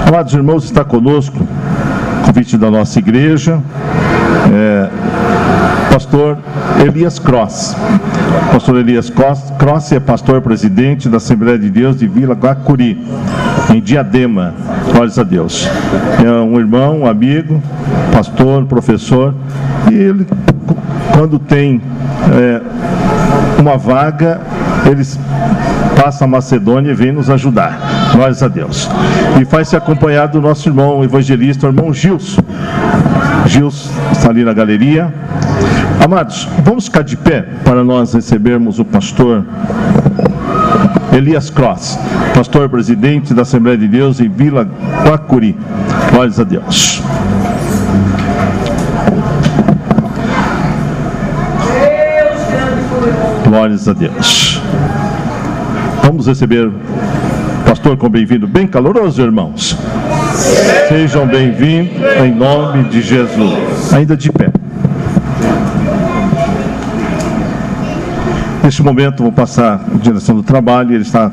Amados irmãos, está conosco, convite da nossa igreja, pastor Elias Cross. Pastor Elias Cross é pastor presidente da Assembleia de Deus de Vila Guacuri, em Diadema. Glórias a Deus. É um irmão, um amigo, pastor, professor, e ele, quando tem uma vaga, eles passa a Macedônia e vem nos ajudar. Glórias a Deus. E faz-se acompanhado do nosso irmão evangelista, o irmão Gilson. Gilson está ali na galeria. Amados, vamos ficar de pé para nós recebermos o pastor Elias Cross, pastor presidente da Assembleia de Deus em Vila Guacuri. Glórias a Deus. Glórias a Deus. Vamos receber o pastor com bem-vindo bem caloroso, irmãos. Sejam bem-vindos em nome de Jesus. Ainda de pé. Neste momento vou passar a direção do trabalho, ele está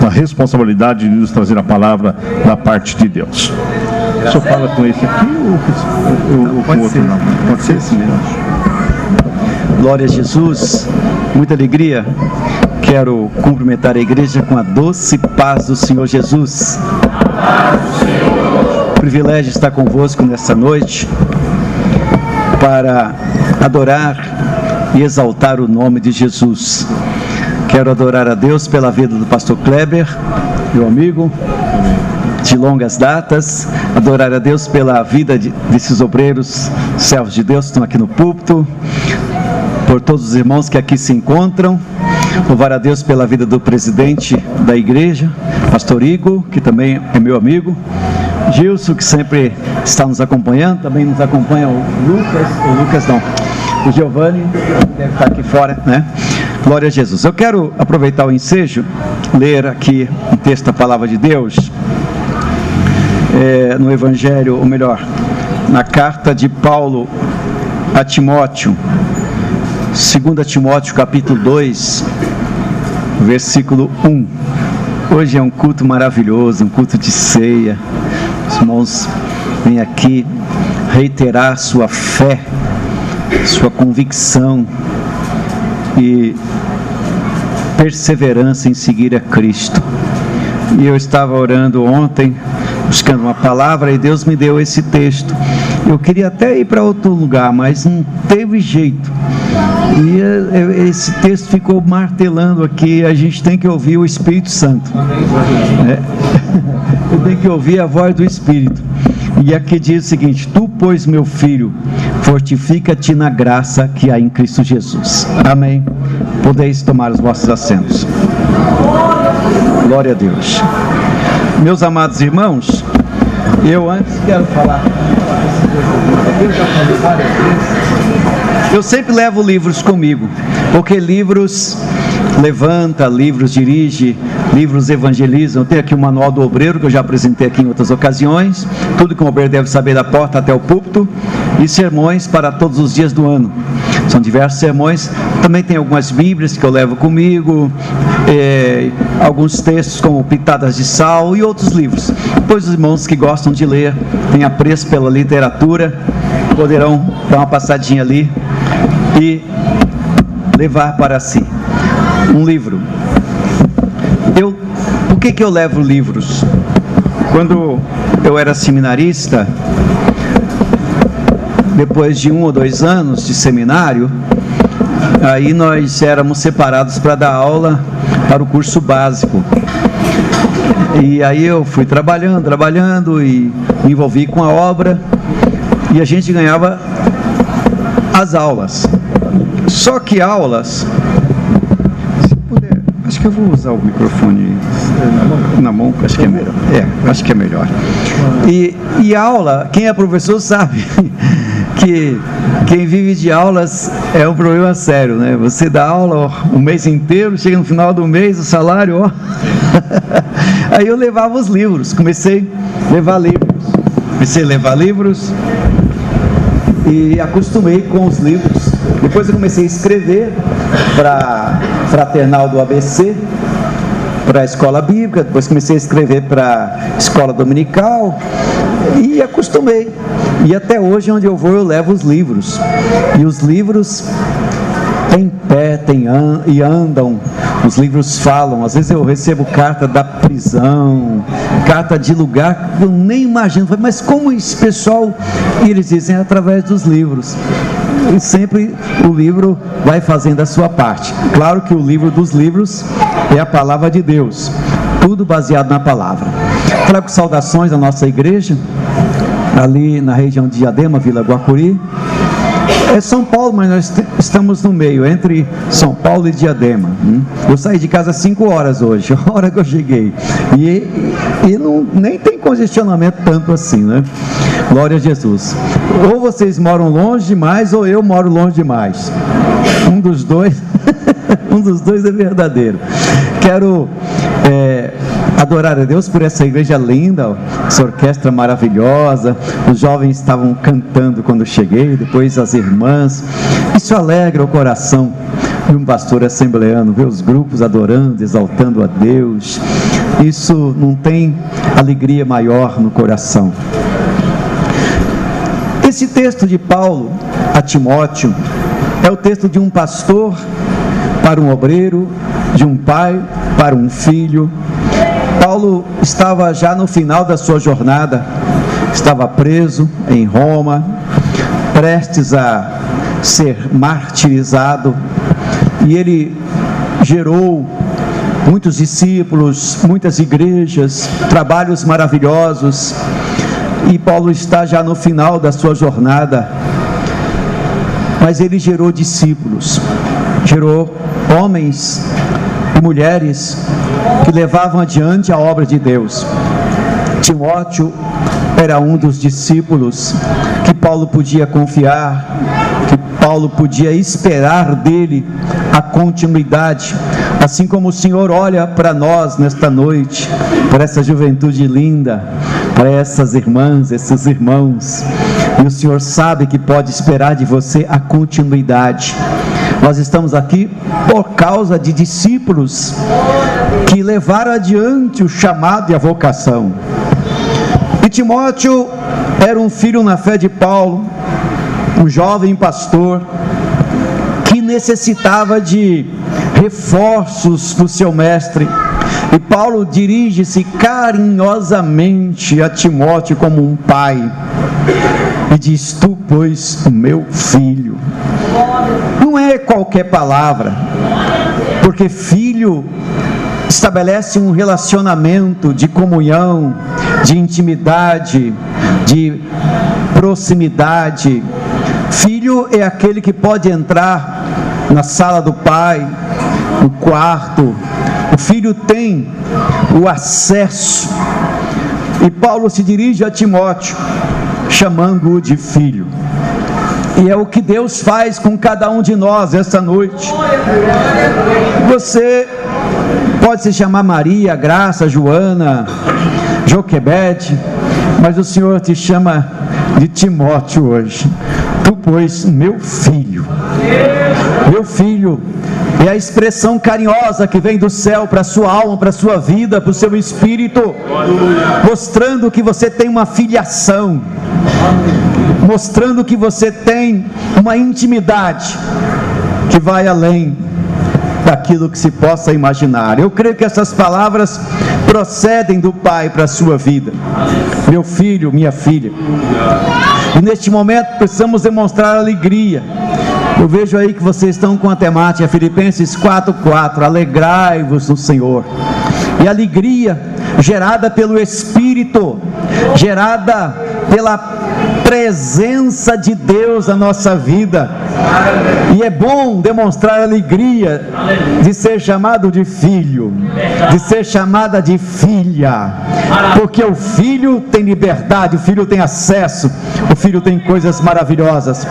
com a responsabilidade de nos trazer a palavra da parte de Deus. O senhor fala com esse aqui ou com o outro? Não? Pode ser esse mesmo. Glória a Jesus, muita alegria. Quero cumprimentar a igreja com a doce paz do Senhor Jesus. O privilégio de estar convosco nesta noite para adorar e exaltar o nome de Jesus. Quero adorar a Deus pela vida do pastor Kleber, meu amigo de longas datas, adorar a Deus pela vida desses obreiros, servos de Deus que estão aqui no púlpito, por todos os irmãos que aqui se encontram. Louvar a Deus pela vida do presidente da igreja, pastor Igor, que também é meu amigo, Gilson, que sempre está nos acompanhando, também nos acompanha o Giovanni, que deve estar aqui fora, né? Glória a Jesus. Eu quero aproveitar o ensejo, ler aqui um texto da palavra de Deus, no Evangelho, ou melhor, na carta de Paulo a Timóteo, 2 Timóteo capítulo 2, versículo 1. Hoje é um culto maravilhoso, um culto de ceia. Os irmãos vêm aqui reiterar sua fé, sua convicção e perseverança em seguir a Cristo. E eu estava orando ontem, buscando uma palavra, e Deus me deu esse texto. Eu queria até ir para outro lugar, mas não teve jeito. E esse texto ficou martelando aqui. A gente tem que ouvir o Espírito Santo. Eu tenho que ouvir a voz do Espírito. E aqui diz o seguinte: tu, pois, meu filho, fortifica-te na graça que há em Cristo Jesus. Amém. Podeis tomar os vossos assentos. Glória a Deus. Meus amados irmãos, eu antes quero falar. Eu já falei várias vezes. Eu sempre levo livros comigo, porque livros levanta, livros dirige, livros evangelizam. Eu tenho aqui o Manual do Obreiro, que eu já apresentei aqui em outras ocasiões, tudo que o obreiro deve saber da porta até o púlpito, e sermões para todos os dias do ano. São diversos sermões. Também tem algumas bíblias que eu levo comigo, alguns textos como Pitadas de Sal e outros livros. Pois os irmãos que gostam de ler, têm apreço pela literatura, poderão dar uma passadinha ali e levar para si um livro. Por que eu levo livros? Quando eu era seminarista, depois de 1 ou 2 anos de seminário, aí nós éramos separados para dar aula para o curso básico. E aí eu fui trabalhando e me envolvi com a obra, e a gente ganhava as aulas. Só que aulas, se puder, acho que eu vou usar o microfone na mão, acho que é melhor. Acho que é melhor. E aula, quem é professor sabe que quem vive de aulas é um problema sério, né? Você dá aula o mês inteiro, chega no final do mês, o salário, ó. Aí eu levava os livros, comecei a levar livros e acostumei com os livros. Depois eu comecei a escrever para Fraternal do ABC, para a escola bíblica, depois comecei a escrever para a escola dominical e acostumei. E até hoje, onde eu vou, eu levo os livros. E os livros têm pé, e andam. Os livros falam. Às vezes eu recebo carta da prisão, carta de lugar que eu nem imagino. Mas como esse pessoal? E eles dizem, através dos livros. E sempre o livro vai fazendo a sua parte. Claro que o livro dos livros é a palavra de Deus, tudo baseado na palavra. Trago saudações à nossa igreja, ali na região de Diadema, Vila Guacuri. É São Paulo, mas nós estamos no meio, entre São Paulo e Diadema. Eu saí de casa às 5 horas hoje, a hora que eu cheguei. E nem tem congestionamento tanto assim, né? Glória a Jesus. Ou vocês moram longe demais, ou eu moro longe demais. Um dos dois, um dos dois é verdadeiro. Quero adorar a Deus por essa igreja linda, essa orquestra maravilhosa. Os jovens estavam cantando quando cheguei, depois as irmãs. Isso alegra o coração de um pastor assembleano, ver os grupos adorando, exaltando a Deus. Isso não tem alegria maior no coração. Esse texto de Paulo a Timóteo é o texto de um pastor para um obreiro, de um pai para um filho. Paulo estava já no final da sua jornada, estava preso em Roma, prestes a ser martirizado, e ele gerou muitos discípulos, muitas igrejas, trabalhos maravilhosos, e Paulo está já no final da sua jornada, mas ele gerou discípulos, gerou homens e mulheres que levavam adiante a obra de Deus. Timóteo era um dos discípulos que Paulo podia confiar, que Paulo podia esperar dele a continuidade, assim como o Senhor olha para nós nesta noite, para essa juventude linda, para essas irmãs, esses irmãos, e o Senhor sabe que pode esperar de você a continuidade. Nós estamos aqui por causa de discípulos que levaram adiante o chamado e a vocação. E Timóteo era um filho na fé de Paulo, um jovem pastor que necessitava de reforços do seu mestre. E Paulo dirige-se carinhosamente a Timóteo como um pai e diz: tu, pois, meu filho. Não é qualquer palavra, porque filho estabelece um relacionamento de comunhão, de intimidade, de proximidade. Filho é aquele que pode entrar na sala do pai, no quarto. O filho tem o acesso. E Paulo se dirige a Timóteo, chamando-o de filho. E é o que Deus faz com cada um de nós esta noite. Você pode se chamar Maria, Graça, Joana, Joquebede, mas o Senhor te chama de Timóteo hoje. Tu, pois, meu filho. Meu filho é a expressão carinhosa que vem do céu para a sua alma, para a sua vida, para o seu espírito, mostrando que você tem uma filiação, mostrando que você tem uma intimidade que vai além daquilo que se possa imaginar. Eu creio que essas palavras procedem do Pai para a sua vida. Meu filho, minha filha. E neste momento precisamos demonstrar alegria. Eu vejo aí que vocês estão com a temática Filipenses 4:4, alegrai-vos no Senhor. E alegria gerada pelo Espírito, gerada pela presença de Deus na nossa vida. E é bom demonstrar alegria de ser chamado de filho, de ser chamada de filha, porque o filho tem liberdade, o filho tem acesso, o filho tem coisas maravilhosas.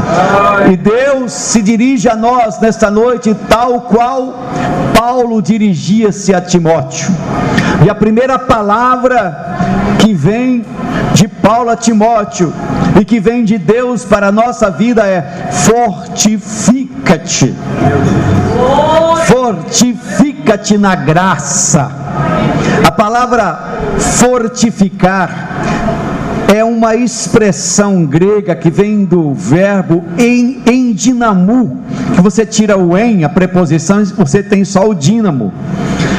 E Deus se dirige a nós nesta noite tal qual Paulo dirigia-se a Timóteo. E a primeira palavra que vem de Paulo a Timóteo e que vem de Deus para a nossa vida é: fortifica-te. Fortifica-te na graça. A palavra fortificar é uma expressão grega que vem do verbo em dinamu, que você tira o em, a preposição, você tem só o dínamo.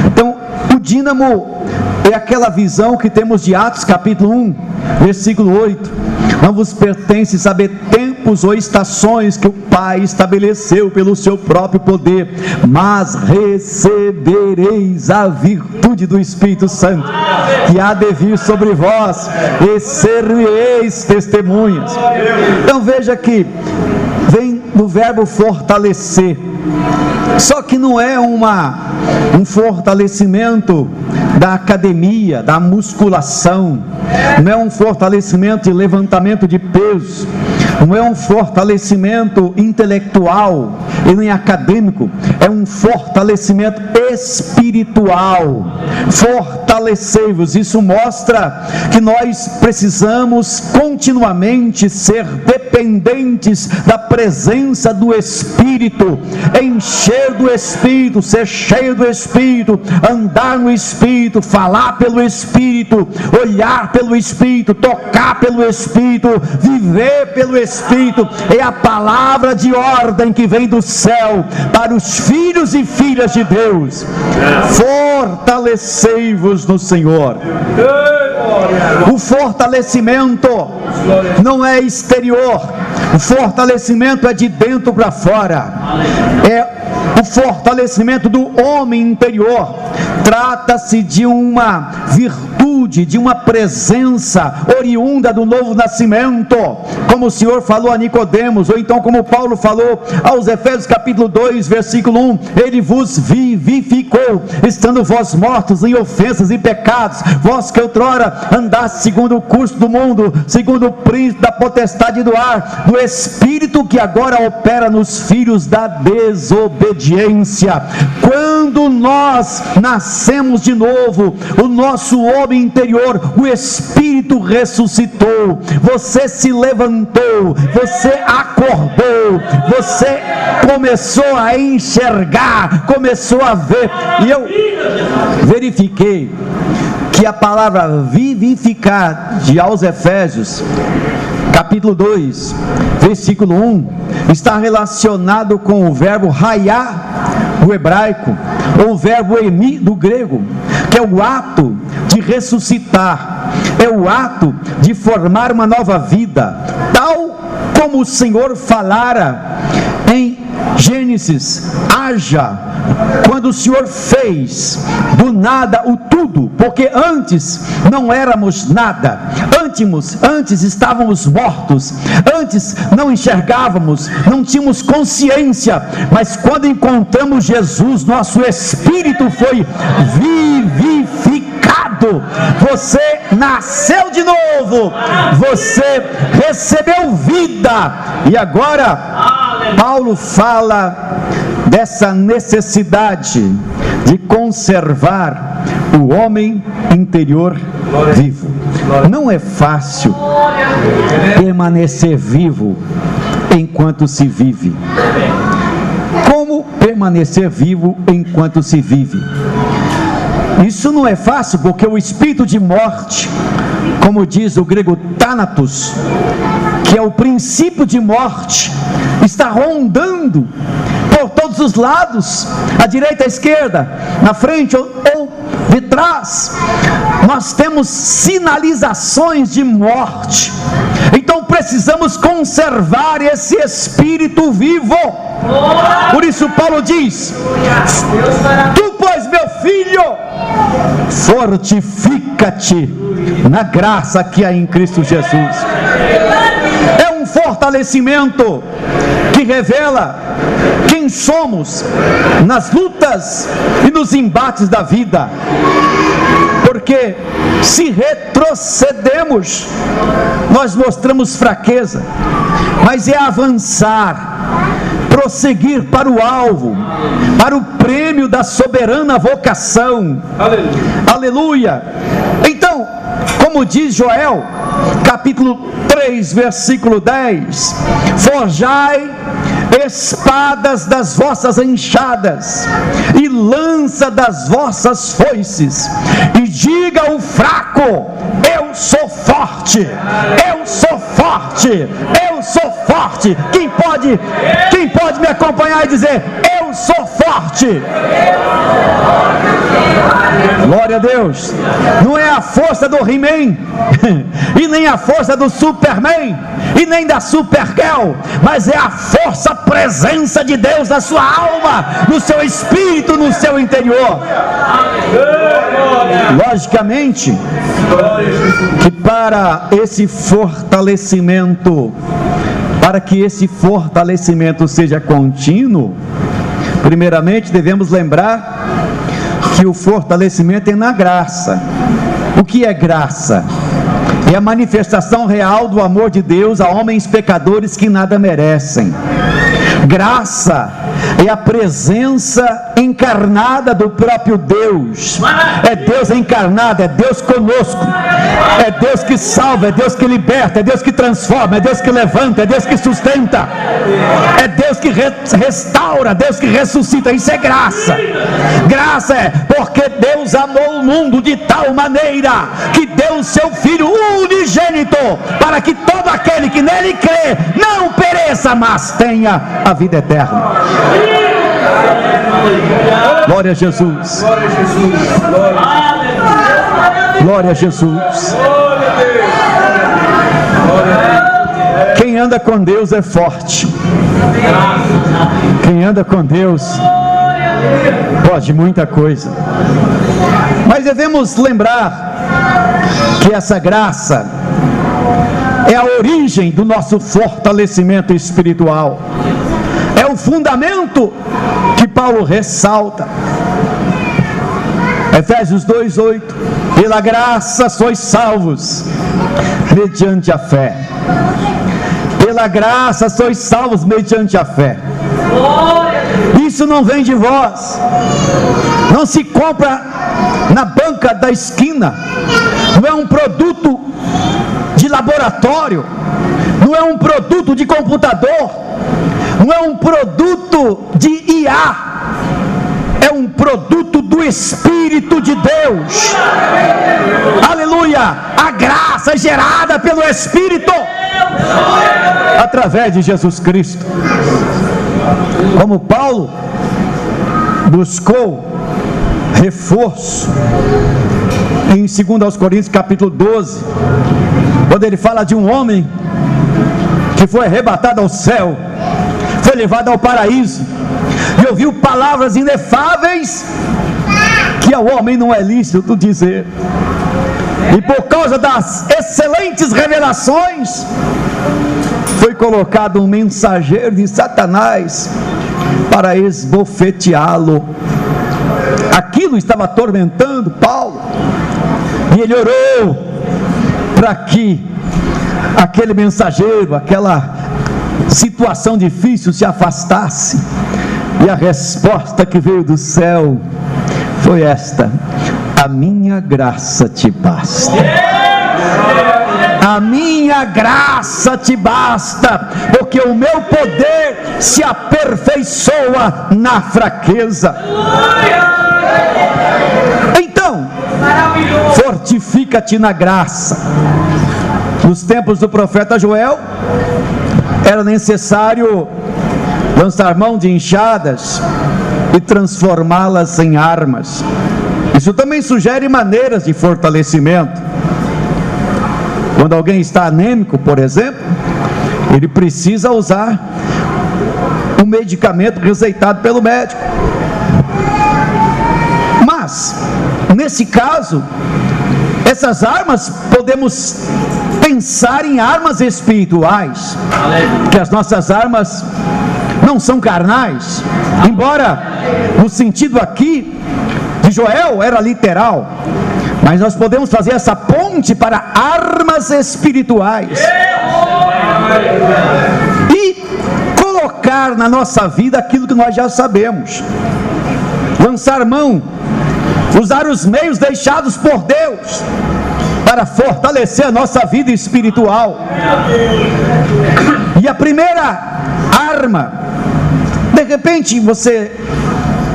Então, o dínamo é aquela visão que temos de Atos capítulo 1, versículo 8. Não vos pertence saber tempos ou estações que o Pai estabeleceu pelo seu próprio poder, mas recebereis a virtude do Espírito Santo, que há de vir sobre vós, e ser-me-eis testemunhas. Então veja que vem do verbo fortalecer, só que não é um fortalecimento da academia, da musculação, não é um fortalecimento de levantamento de peso, não é um fortalecimento intelectual e nem acadêmico, é um fortalecimento espiritual. Fortalecei-vos. Isso mostra que nós precisamos continuamente ser dependentes da presença do Espírito, encher do Espírito, ser cheio do Espírito, andar no Espírito, falar pelo Espírito, olhar pelo Espírito, tocar pelo Espírito, viver pelo Espírito. É a palavra de ordem que vem do céu para os filhos e filhas de Deus. Fortalecei-vos no Senhor. O fortalecimento não é exterior, o fortalecimento é de dentro para fora, é o fortalecimento do homem interior. Trata-se de uma virtude, de uma presença oriunda do novo nascimento, como o Senhor falou a Nicodemos, ou então como Paulo falou aos Efésios capítulo 2, versículo 1, ele vos vivificou, estando vós mortos em ofensas e pecados, vós que outrora andaste segundo o curso do mundo, segundo o príncipe da potestade do ar, do espírito que agora opera nos filhos da desobediência. Quando nós nascemos de novo, o nosso homem interior, o Espírito ressuscitou, você se levantou, você acordou, você começou a enxergar, começou a ver. E eu verifiquei que a palavra vivificar de aos Efésios capítulo 2, versículo 1, está relacionado com o verbo raiar do hebraico, ou o verbo emi do grego, que é o ato de ressuscitar, é o ato de formar uma nova vida, tal como o Senhor falara em Gênesis: haja, quando o Senhor fez do nada o tudo, porque antes não éramos nada, antes estávamos mortos, antes não enxergávamos, não tínhamos consciência, mas quando encontramos Jesus, nosso espírito foi vivificado, você nasceu de novo, você recebeu vida, e agora Paulo fala dessa necessidade de conservar o homem interior vivo. Não é fácil permanecer vivo enquanto se vive. Como permanecer vivo enquanto se vive? Isso não é fácil, porque o espírito de morte, como diz o grego thanatos, que é o princípio de morte, está rondando por todos os lados, à direita, à esquerda, na frente ou de trás. Nós temos sinalizações de morte, então precisamos conservar esse espírito vivo. Por isso Paulo diz: tu, pois, meu filho, fortifica-te na graça que há em Cristo Jesus. É um fortalecimento que revela quem somos nas lutas e nos embates da vida, porque se retrocedemos, nós mostramos fraqueza, mas é avançar, prosseguir para o alvo, para o prêmio da soberana vocação. Aleluia! Então, como diz Joel, capítulo 3, versículo 10, forjai espadas das vossas enxadas e lança das vossas foices, e diga ao fraco: eu sou forte, eu sou forte, eu sou forte. Quem pode me acompanhar e dizer: eu sou forte? Glória a Deus. Não é a força do He-Man e nem a força do Superman e nem da Supergirl, mas é a força, a presença de Deus na sua alma, no seu espírito, no seu interior. Logicamente que para que esse fortalecimento seja contínuo, primeiramente devemos lembrar que o fortalecimento é na graça. O que é graça? É a manifestação real do amor de Deus a homens pecadores que nada merecem. Graça é a presença encarnada do próprio Deus. É Deus encarnado, é Deus conosco. É Deus que salva, é Deus que liberta, é Deus que transforma, é Deus que levanta, é Deus que sustenta, é Deus que restaura, Deus que ressuscita. Isso é graça. Graça é porque Deus amou o mundo de tal maneira que deu o seu Filho unigênito, para que todo aquele que nele crê não pereça, mas tenha a vida eterna. Glória a Jesus. Glória a Jesus. Quem anda com Deus é forte. Quem anda com Deus pode muita coisa. Mas devemos lembrar que essa graça é a origem do nosso fortalecimento espiritual. É o fundamento que Paulo ressalta. Efésios 2:8: pela graça sois salvos, mediante a fé. Pela graça sois salvos mediante a fé. Isso não vem de vós, não se compra na banca da esquina, não é um produto de laboratório, não é um produto de computador, não é um produto de IA, é um produto do Espírito de Deus. Aleluia! A graça é gerada pelo Espírito através de Jesus Cristo. Como Paulo buscou reforço em 2 Coríntios capítulo 12, quando ele fala de um homem que foi arrebatado ao céu, foi levado ao paraíso e ouviu palavras inefáveis que ao homem não é lícito dizer, e por causa das excelentes revelações foi colocado um mensageiro de Satanás para esbofeteá-lo. Aquilo estava atormentando Paulo, e ele orou para que aquele mensageiro, aquela situação difícil se afastasse, e a resposta que veio do céu foi esta: a minha graça te basta. A minha graça te basta, porque o meu poder se aperfeiçoa na fraqueza. Então, fortifica-te na graça. Nos tempos do profeta Joel, era necessário lançar mão de enxadas e transformá-las em armas. Isso também sugere maneiras de fortalecimento. Quando alguém está anêmico, por exemplo, ele precisa usar um medicamento receitado pelo médico. Mas, nesse caso, essas armas, podemos pensar em armas espirituais, que as nossas armas não são carnais, embora no sentido aqui de Joel era literal, mas nós podemos fazer essa ponte para armas espirituais e colocar na nossa vida aquilo que nós já sabemos, lançar mão, usar os meios deixados por Deus para fortalecer a nossa vida espiritual. E a primeira arma De repente você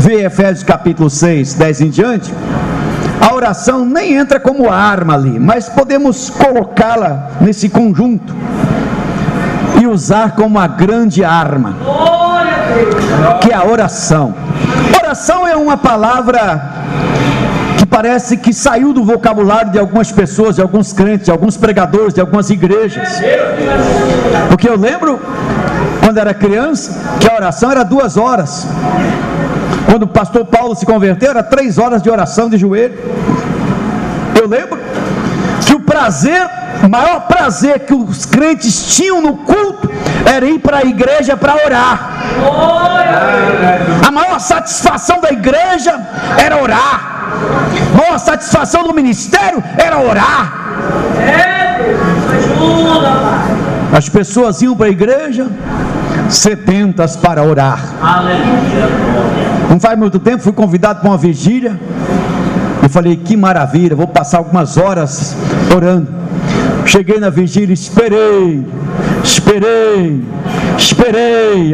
vê Efésios capítulo 6, 10 em diante, a oração nem entra como arma ali, mas podemos colocá-la nesse conjunto e usar como uma grande arma, que é a oração. Oração é uma palavra que parece que saiu do vocabulário de algumas pessoas, de alguns crentes, de alguns pregadores, de algumas igrejas. Porque eu lembro, quando era criança, que a oração era 2 horas. Quando o pastor Paulo se converteu, era 3 horas de oração de joelho. Eu lembro que o maior prazer que os crentes tinham no culto era ir para a igreja para orar. A maior satisfação da igreja era orar. A maior satisfação do ministério era orar. As pessoas iam para a igreja sedentas para orar. Não faz muito tempo fui convidado para uma vigília. Eu falei, que maravilha, vou passar algumas horas orando. Cheguei na vigília, esperei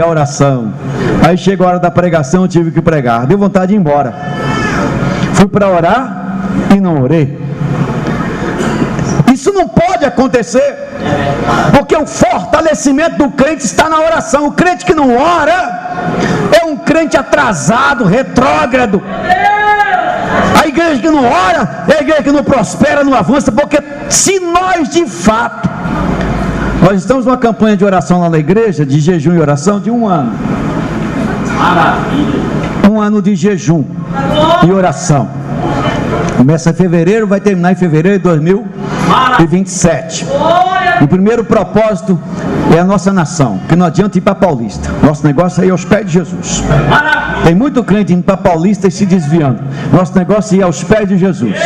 a oração. Aí chegou a hora da pregação, eu tive que pregar. Deu vontade de ir embora. Fui para orar e não orei. Isso não pode acontecer, porque o fortalecimento do crente está na oração. O crente que não ora é um crente atrasado, retrógrado. A igreja que não ora é a igreja que não prospera, não avança. Porque se nós de fato, nós estamos numa campanha de oração lá na igreja, de jejum e oração de 1 ano. Maravilha. 1 ano de jejum e oração. Começa em fevereiro, vai terminar em fevereiro de 2027. O primeiro propósito é a nossa nação, que não adianta ir para Paulista. Nosso negócio é ir aos pés de Jesus. Tem muito crente indo para Paulista e se desviando. Nosso negócio é ir aos pés de Jesus.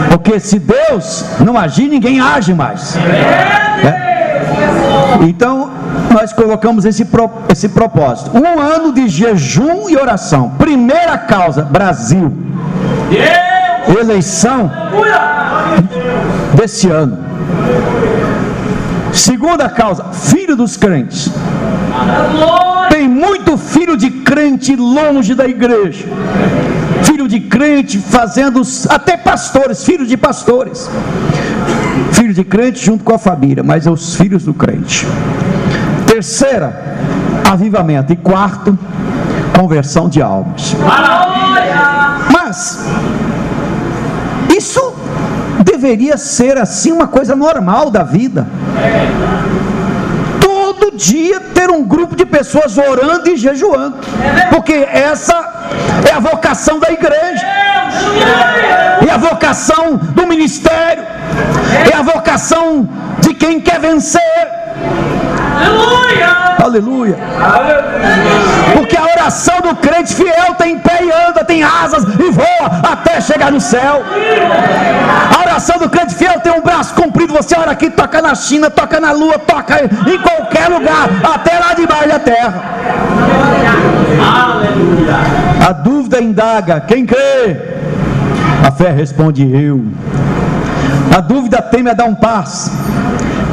Porque se Deus não agir, ninguém age mais. Então nós colocamos esse propósito. 1 ano de jejum e oração. Primeira causa, Brasil. Eleição desse ano. Segunda causa, filho dos crentes. Tem muito filho de crente longe da igreja. Filho de crente fazendo, até pastores, filhos de pastores. Filho de crente junto com a família, mas é os filhos do crente. Terceira, avivamento. E quarto, conversão de almas. Mas isso deveria ser assim uma coisa normal da vida. Todo dia ter um grupo de pessoas orando e jejuando, porque essa é a vocação da igreja, é a vocação do ministério, é a vocação de quem quer vencer. Aleluia! Porque a oração do crente fiel tem pé e anda, tem asas e voa até chegar no céu. A oração do crente fiel tem um braço comprido. Você ora aqui, toca na China, toca na lua, toca em qualquer lugar, até lá debaixo da terra. A dúvida indaga: quem crê? A fé responde: eu. A dúvida teme a dar um passo,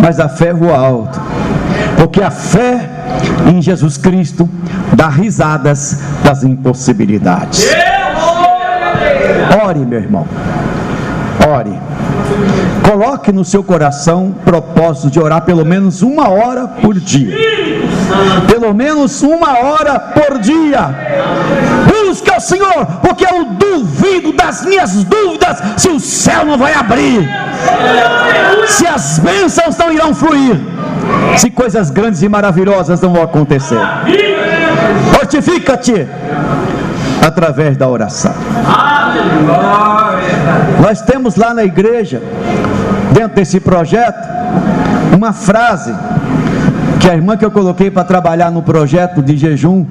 mas a fé voa alto. Porque a fé em Jesus Cristo dá risadas das impossibilidades. Ore, meu irmão. Ore. Coloque no seu coração o propósito de orar pelo menos 1 hora por dia. Pelo menos 1 hora por dia. Busque ao Senhor, porque eu duvido das minhas dúvidas se o céu não vai abrir, se as bênçãos não irão fluir, se coisas grandes e maravilhosas não vão acontecer. Fortifica-te através da oração. Nós temos lá na igreja, dentro desse projeto, uma frase que a irmã que eu coloquei para trabalhar no projeto de jejum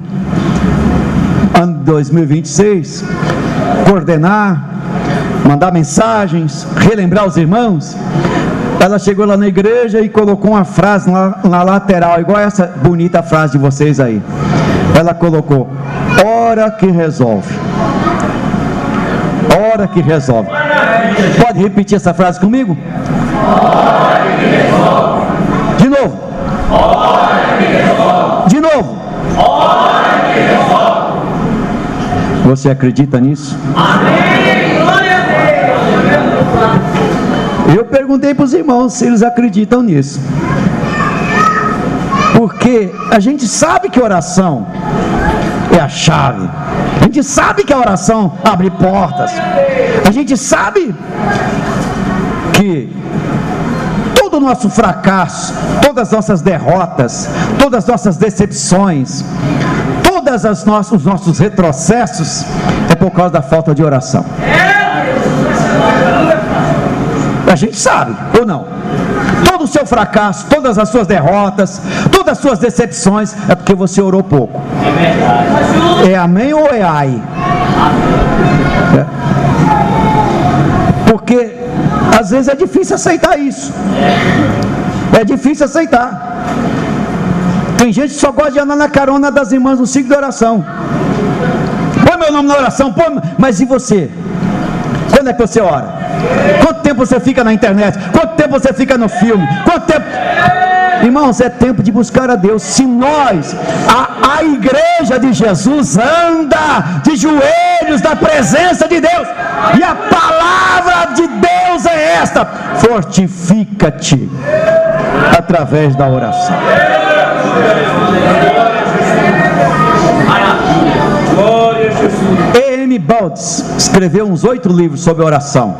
ano 2026, coordenar, mandar mensagens, relembrar os irmãos. Ela chegou lá na igreja e colocou uma frase na lateral, igual essa bonita frase de vocês aí. Ela colocou: ora que resolve. Ora que resolve. Pode repetir essa frase comigo? Ora que resolve. De novo. Ora que resolve. De novo. Você acredita nisso? Eu perguntei para os irmãos se eles acreditam nisso. Porque a gente sabe que oração é a chave. A gente sabe que a oração abre portas. A gente sabe que todo o nosso fracasso, todas as nossas derrotas, todas as nossas decepções, todos os nossos retrocessos é por causa da falta de oração. A gente sabe, ou não? Todo o seu fracasso, todas as suas derrotas, todas as suas decepções é porque você orou pouco. É amém ou é ai? É. Porque às vezes é difícil aceitar isso. É difícil aceitar. Tem gente que só gosta de andar na carona das irmãs no ciclo de oração. Põe meu nome na oração, mas e você? Quando é que você ora? Quanto tempo você fica na internet? Quanto tempo você fica no filme? Quanto tempo? Irmãos, é tempo de buscar a Deus. Se nós, a igreja de Jesus, anda de joelhos na presença de Deus, e a palavra de Deus é esta: fortifica-te através da oração. E.M. Bounds escreveu uns 8 livros sobre oração.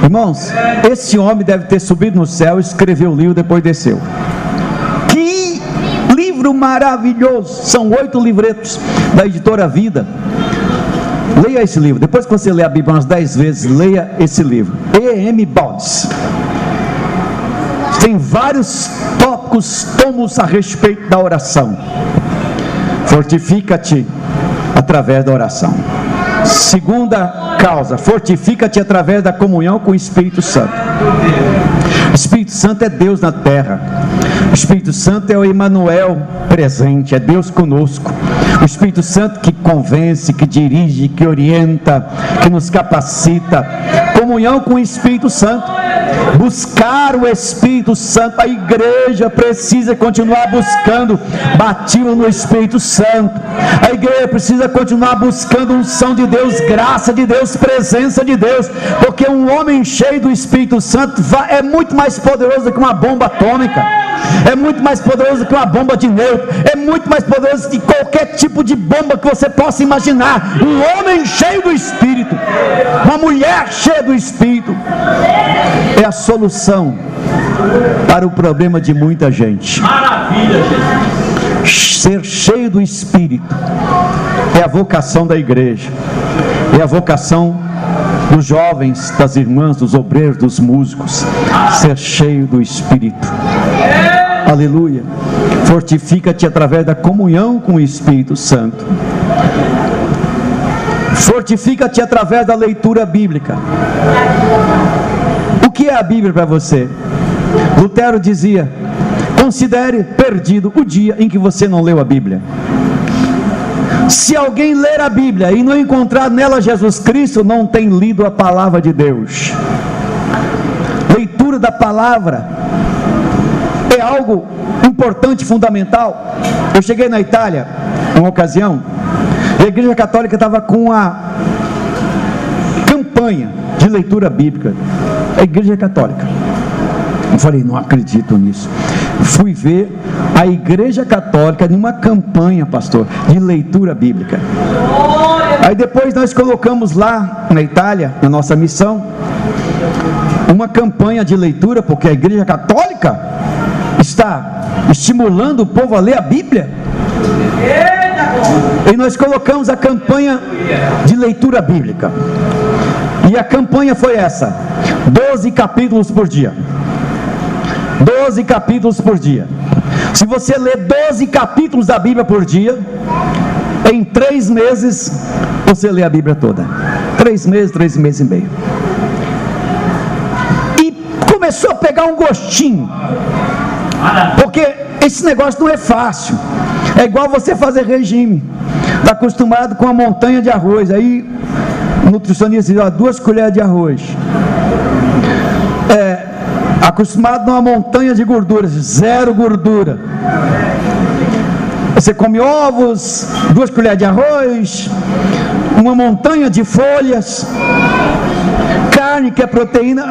Irmãos, esse homem deve ter subido no céu, escreveu o livro, depois desceu. Que livro maravilhoso! São 8 livretos da editora Vida. Leia esse livro. Depois que você lê a Bíblia umas 10 vezes, leia esse livro. E.M. Bounds tem vários tomos a respeito da oração. Fortifica-te através da oração. Segunda causa: fortifica-te através da comunhão com o Espírito Santo. O Espírito Santo é Deus na terra. O Espírito Santo é o Emmanuel presente, é Deus conosco. O Espírito Santo que convence, que dirige, que orienta, que nos capacita. Comunhão com o Espírito Santo. Buscar o Espírito Santo. A igreja precisa continuar buscando batismo no Espírito Santo. A igreja precisa continuar buscando unção de Deus, graça de Deus, presença de Deus, porque um homem cheio do Espírito Santo é muito mais poderoso do que uma bomba atômica, é muito mais poderoso do que uma bomba de nêutron, é muito mais poderoso que qualquer tipo de bomba que você possa imaginar. Um homem cheio do Espírito, uma mulher cheia do Espírito, é a solução para o problema de muita gente. Maravilha, gente. Ser cheio do Espírito é a vocação da igreja, é a vocação dos jovens, das irmãs, dos obreiros, dos músicos. Ser cheio do Espírito. Aleluia. Fortifica-te através da comunhão com o Espírito Santo. Fortifica-te através da leitura bíblica. O que é a Bíblia para você? Lutero dizia: considere perdido o dia em que você não leu a Bíblia. Se alguém ler a Bíblia e não encontrar nela Jesus Cristo, não tem lido a palavra de Deus. Leitura da palavra é algo importante, fundamental. Eu cheguei na Itália, uma ocasião, e a Igreja Católica estava com a campanha de leitura bíblica. A Igreja Católica. Eu falei: não acredito nisso. Fui ver a Igreja Católica numa campanha, pastor, de leitura bíblica. Aí depois nós colocamos lá na Itália, na nossa missão, uma campanha de leitura, porque a Igreja Católica está estimulando o povo a ler a Bíblia. E nós colocamos a campanha de leitura bíblica. E a campanha foi essa: 12 capítulos por dia. 12 capítulos por dia. Se você ler 12 capítulos da Bíblia por dia, em 3 meses você lê a Bíblia toda. 3 meses, 3 meses e meio. E começou a pegar um gostinho, porque esse negócio não é fácil. É igual você fazer regime. Está acostumado com a montanha de arroz. Aí o nutricionista diz: 2 colheres de arroz. Acostumado numa montanha de gorduras, 0 gordura. Você come ovos, 2 colheres de arroz, uma montanha de folhas, carne que é proteína.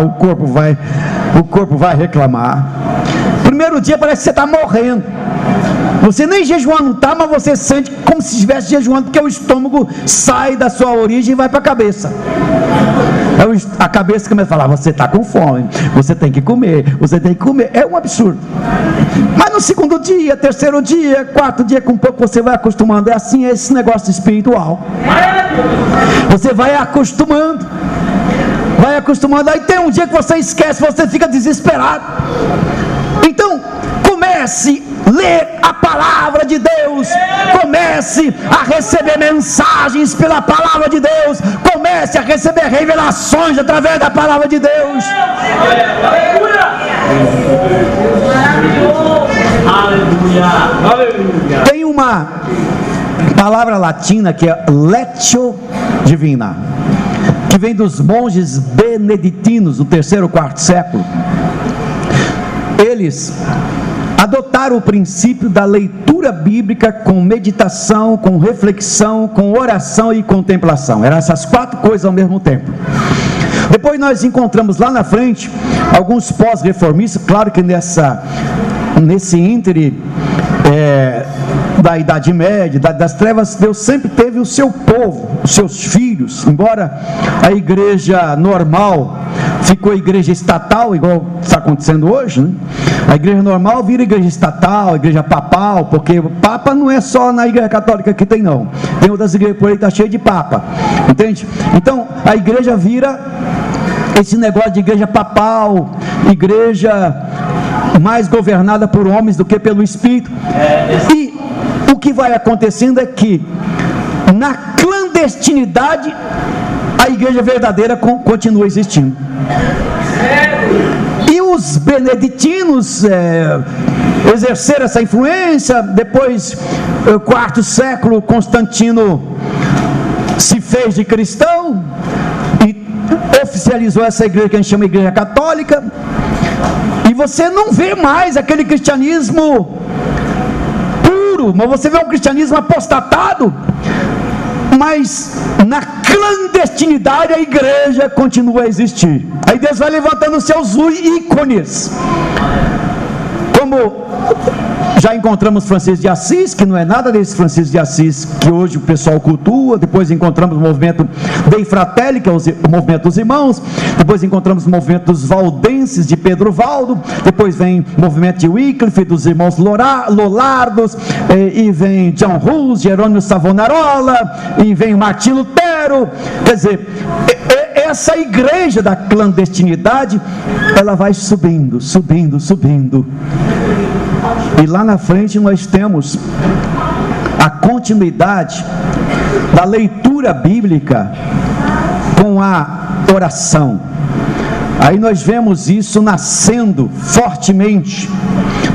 O corpo vai reclamar. Primeiro dia parece que você está morrendo. Você nem jejuando está, mas você sente como se estivesse jejuando, porque o estômago sai da sua origem e vai para a cabeça. A cabeça começa a falar: você está com fome, você tem que comer, você tem que comer. É um absurdo. Mas no segundo dia, terceiro dia, quarto dia, com um pouco você vai acostumando. É assim, é esse negócio espiritual. Você vai acostumando. Aí tem um dia que você esquece, você fica desesperado. Então, comece a ler a palavra de Deus, comece a receber mensagens pela palavra de Deus, comece a receber revelações através da palavra de Deus. Tem uma palavra latina que é lectio divina, que vem dos monges beneditinos do 3º ou 4º século. Eles adotaram o princípio da leitura bíblica com meditação, com reflexão, com oração e contemplação. Eram essas 4 coisas ao mesmo tempo. Depois nós encontramos lá na frente alguns pós-reformistas. Claro que nesse íntere da Idade Média, das trevas, Deus sempre teve o seu povo, os seus filhos. Embora a igreja normal ficou igreja estatal, igual está acontecendo hoje, né? A igreja normal vira igreja estatal, igreja papal, porque o papa não é só na igreja católica que tem, não. Tem outras igrejas por aí que está cheio de papa, entende? Então a igreja vira esse negócio de igreja papal, igreja mais governada por homens do que pelo Espírito. E o que vai acontecendo é que na clandestinidade a igreja verdadeira continua existindo. E os beneditinos exerceram essa influência. Depois, 4º século, Constantino se fez de cristão e oficializou essa igreja que a gente chama de igreja católica. E você não vê mais aquele cristianismo puro, mas você vê um cristianismo apostatado. Mas na clandestinidade a igreja continua a existir. Aí Deus vai levantando os seus ícones, como já encontramos Francisco de Assis, que não é nada desse Francisco de Assis que hoje o pessoal cultua. Depois encontramos o movimento Dei Fratelli, que é o movimento dos irmãos. Depois encontramos o movimento dos valdenses de Pedro Valdo. Depois vem o movimento de Wycliffe, dos irmãos Lollardos, e vem John Hus, Jerônimo Savonarola, e vem Martim Lutero. Quer dizer, essa igreja da clandestinidade, ela vai subindo. E lá na frente nós temos a continuidade da leitura bíblica com a oração. Aí nós vemos isso nascendo fortemente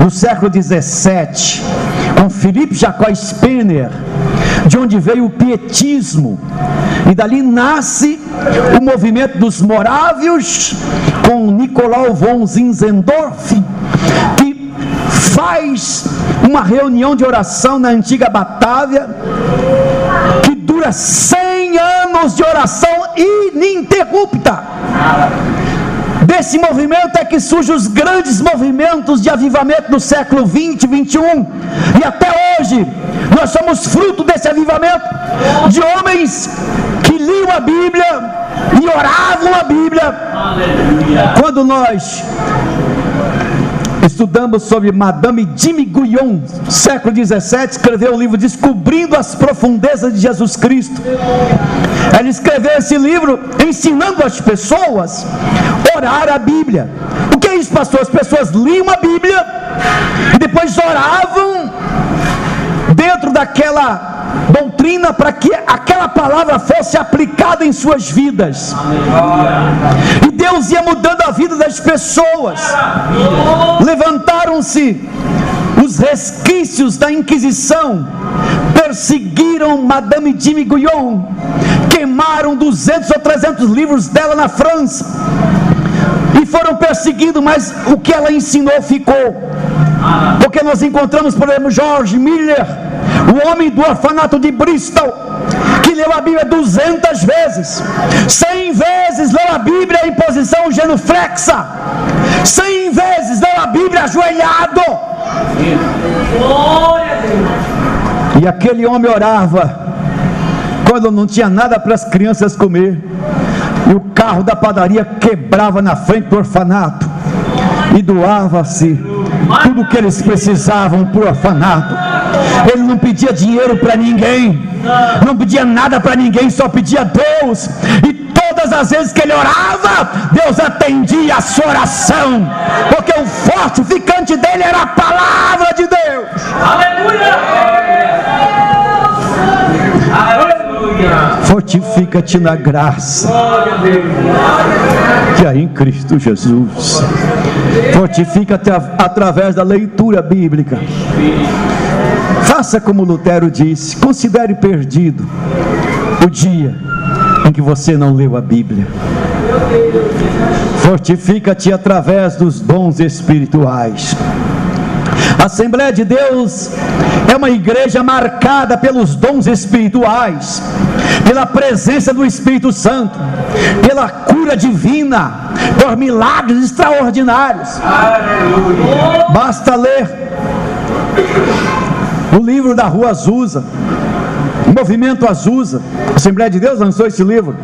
no século XVII, com Philippe Jacques Spener, de onde veio o pietismo, e dali nasce o movimento dos morávios, com Nicolau von Zinzendorf, que faz uma reunião de oração na antiga Batávia, que dura 100 anos de oração ininterrupta. Desse movimento é que surgem os grandes movimentos de avivamento do século 20 e 21, e até hoje nós somos fruto desse avivamento, de homens que liam a Bíblia e oravam a Bíblia. Quando nós estudamos sobre Madame Jimmy Guyon, século 17, escreveu o livro Descobrindo as Profundezas de Jesus Cristo. Ela escreveu esse livro ensinando as pessoas a orar a Bíblia. O que é isso, pastor? As pessoas liam a Bíblia e depois oravam dentro daquela doutrina para que aquela palavra fosse aplicada em suas vidas. E Deus ia mudando a vida das pessoas. Levantaram-se os resquícios da Inquisição, perseguiram Madame Jimmy Guyon, queimaram 200 ou 300 livros dela na França, e foram perseguindo, mas o que ela ensinou ficou. Porque nós encontramos, por exemplo, George Miller, o homem do orfanato de Bristol, que leu a Bíblia 200 vezes, 100 vezes leu a Bíblia em posição genuflexa, 100 vezes leu a Bíblia ajoelhado. E aquele homem orava quando não tinha nada para as crianças comer, e o carro da padaria quebrava na frente do orfanato, e doava-se tudo que eles precisavam para o orfanato. Ele não pedia dinheiro para ninguém, não pedia nada para ninguém, só pedia a Deus. E todas as vezes que ele orava, Deus atendia a sua oração, porque o fortificante dele era a palavra de Deus. Aleluia! Fortifica-te na graça que há em Cristo Jesus. Fortifica-te através da leitura bíblica. Faça como Lutero disse: considere perdido o dia em que você não leu a Bíblia. Fortifica-te através dos dons espirituais. A Assembleia de Deus é uma igreja marcada pelos dons espirituais, pela presença do Espírito Santo, pela cura divina, por milagres extraordinários. Basta ler o livro da Rua Azusa, o Movimento Azusa. A Assembleia de Deus lançou esse livro,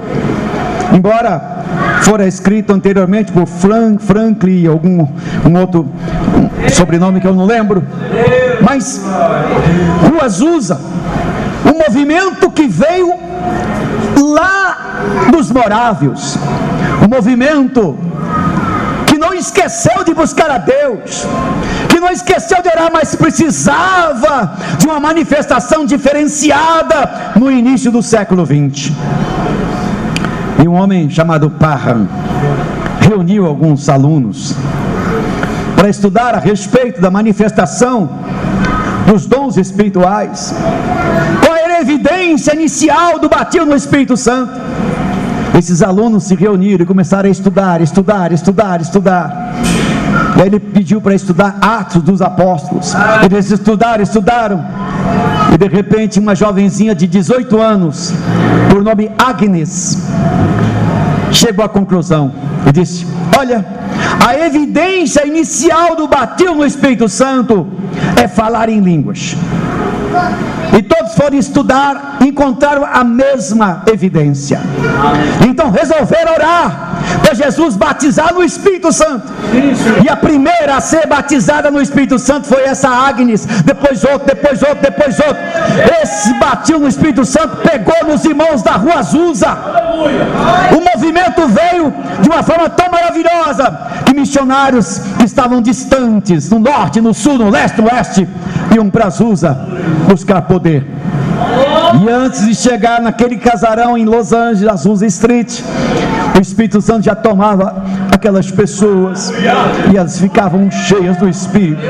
embora fora escrito anteriormente por Franklin, algum outro sobrenome que eu não lembro, mas Rua Azusa, um movimento que veio lá dos Morávios, um movimento que não esqueceu de buscar a Deus, que não esqueceu de orar, mas precisava de uma manifestação diferenciada no início do século XX. E um homem chamado Parham reuniu alguns alunos para estudar a respeito da manifestação dos dons espirituais. Qual era a evidência inicial do batismo no Espírito Santo? Esses alunos se reuniram e começaram a estudar. E aí ele pediu para estudar Atos dos Apóstolos. Eles estudaram. E de repente uma jovenzinha de 18 anos, por nome Agnes, chegou à conclusão e disse: olha, a evidência inicial do batismo no Espírito Santo é falar em línguas. E todos foram estudar e encontraram a mesma evidência. Então resolveram orar para Jesus batizar no Espírito Santo. E a primeira a ser batizada no Espírito Santo foi essa Agnes. Depois outro. Esse batismo no Espírito Santo pegou nos irmãos da Rua Azusa. O movimento veio de uma forma tão maravilhosa que missionários que estavam distantes, no norte, no sul, no leste, no oeste, iam para Azusa buscar poder. E antes de chegar naquele casarão em Los Angeles, Azusa Street, o Espírito Santo já tomava aquelas pessoas e elas ficavam cheias do Espírito.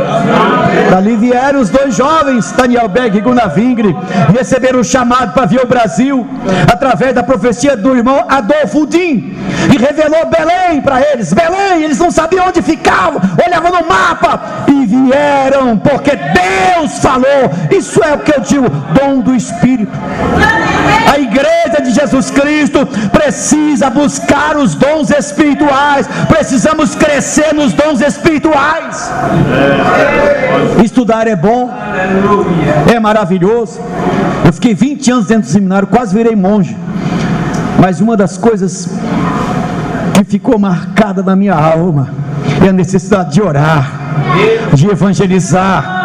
Dali vieram os dois jovens, Daniel Berg e Gunnar Vingre, e receberam o chamado para vir ao Brasil através da profecia do irmão Adolfo Udim, e revelou Belém para eles. Belém, eles não sabiam onde ficavam, olhavam no mapa e vieram, porque Deus falou. Isso é o que eu digo, dom do Espírito. A igreja de Jesus Cristo precisa buscar os dons espirituais. Precisamos crescer nos dons espirituais. Estudar é bom, é maravilhoso. Eu fiquei 20 anos dentro do seminário, quase virei monge. Mas uma das coisas que ficou marcada na minha alma é a necessidade de orar, de evangelizar,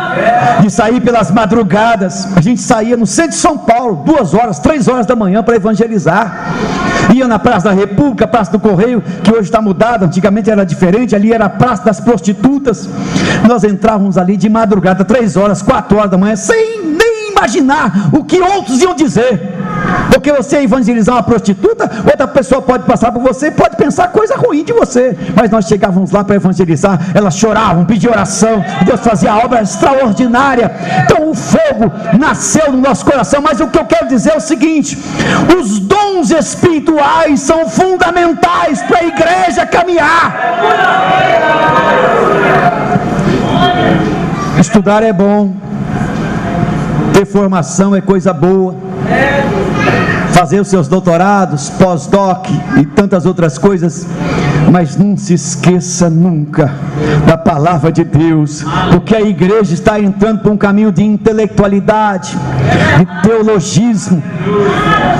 de sair pelas madrugadas. A gente saía no centro de São Paulo 2 horas, 3 horas da manhã para evangelizar. Ia na Praça da República, Praça do Correio, que hoje está mudada, antigamente era diferente, ali era a Praça das Prostitutas. Nós entrávamos ali de madrugada, 3 horas, 4 horas da manhã, sem nem imaginar o que outros iam dizer. Porque você evangelizar uma prostituta, outra pessoa pode passar por você, pode pensar coisa ruim de você, mas nós chegávamos lá para evangelizar, elas choravam, pediam oração, Deus fazia obra extraordinária. Então o fogo nasceu no nosso coração. Mas o que eu quero dizer é o seguinte: os dons espirituais são fundamentais para a igreja caminhar. Estudar é bom, ter formação é coisa boa, fazer os seus doutorados, pós-doc e tantas outras coisas, mas não se esqueça nunca da palavra de Deus, porque a igreja está entrando por um caminho de intelectualidade, de teologismo,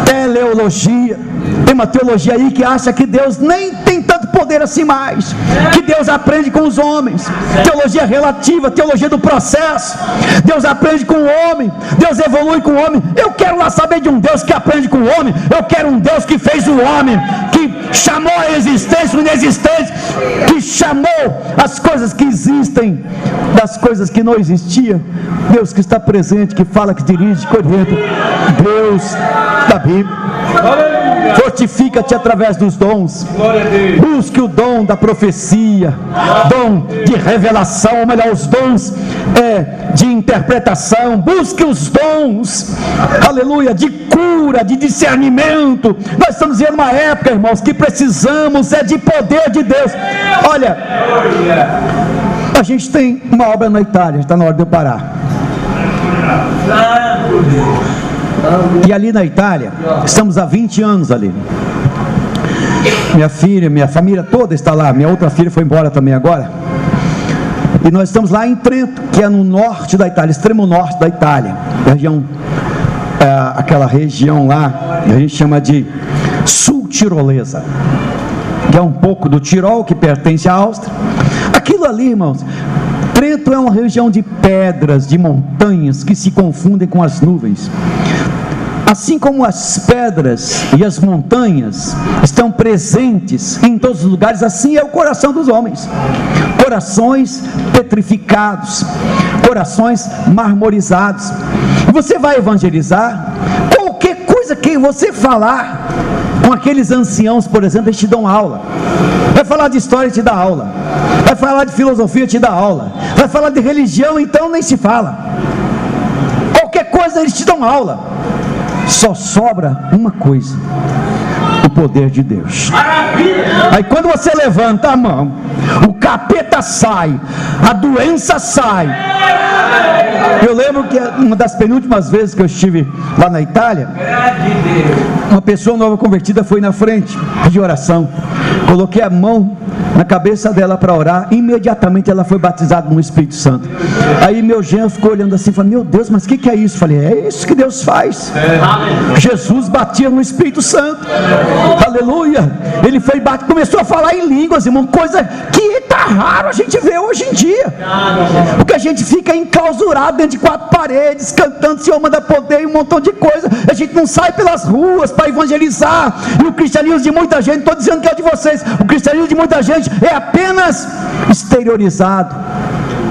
teleologia. Tem uma teologia aí que acha que Deus nem tem tanto poder assim mais, que Deus aprende com os homens, teologia relativa, teologia do processo. Deus aprende com o homem, Deus evolui com o homem. Eu quero lá saber de um Deus que aprende com o homem. Eu quero um Deus que fez o homem, que chamou a existência o inexistente, que chamou as coisas que existem das coisas que não existiam. Deus que está presente, que fala, que dirige, que orienta. Deus da Bíblia. Fortifica-te através dos dons. Busque o dom da profecia, dom de revelação, ou melhor, os dons de interpretação. Busque os dons, aleluia, de cura, de discernimento. Nós estamos em uma época, irmãos, que precisamos de poder de Deus. Olha, a gente tem uma obra na Itália, está na hora de eu parar. E ali na Itália, estamos há 20 anos ali. Minha filha, minha família toda está lá. Minha outra filha foi embora também agora. E nós estamos lá em Trento, que é no norte da Itália, extremo norte da Itália. Aquela região lá, a gente chama de sul tirolesa, que é um pouco do Tirol, que pertence à Áustria. Aquilo ali, irmãos, Trento é uma região de pedras, de montanhas que se confundem com as nuvens. Assim como as pedras e as montanhas estão presentes em todos os lugares, assim é o coração dos homens. Corações petrificados, corações marmorizados. E você vai evangelizar, qualquer coisa que você falar com aqueles anciãos, por exemplo, eles te dão aula. Vai falar de história, te dá aula. Vai falar de filosofia, te dá aula. Vai falar de religião, então nem se fala. Qualquer coisa eles te dão aula. Só sobra uma coisa: o poder de Deus. Aí quando você levanta a mão, o capeta sai, a doença sai. Eu lembro que uma das penúltimas vezes que eu estive lá na Itália, uma pessoa nova convertida foi na frente de oração. Coloquei a mão na cabeça dela para orar, imediatamente ela foi batizada no Espírito Santo. Aí meu genro ficou olhando assim, falou: meu Deus, mas o que é isso? Falei: é isso que Deus faz. Jesus batia no Espírito Santo, aleluia. Ele foi bater, começou a falar em línguas, irmão, coisa que está raro a gente ver hoje em dia, porque a gente fica enclausurado dentro de 4 paredes, cantando Senhor manda poder e um montão de coisa. A gente não sai pelas ruas para evangelizar. E o cristianismo de muita gente, estou dizendo que é de vocês, o cristianismo de muita gente é apenas exteriorizado.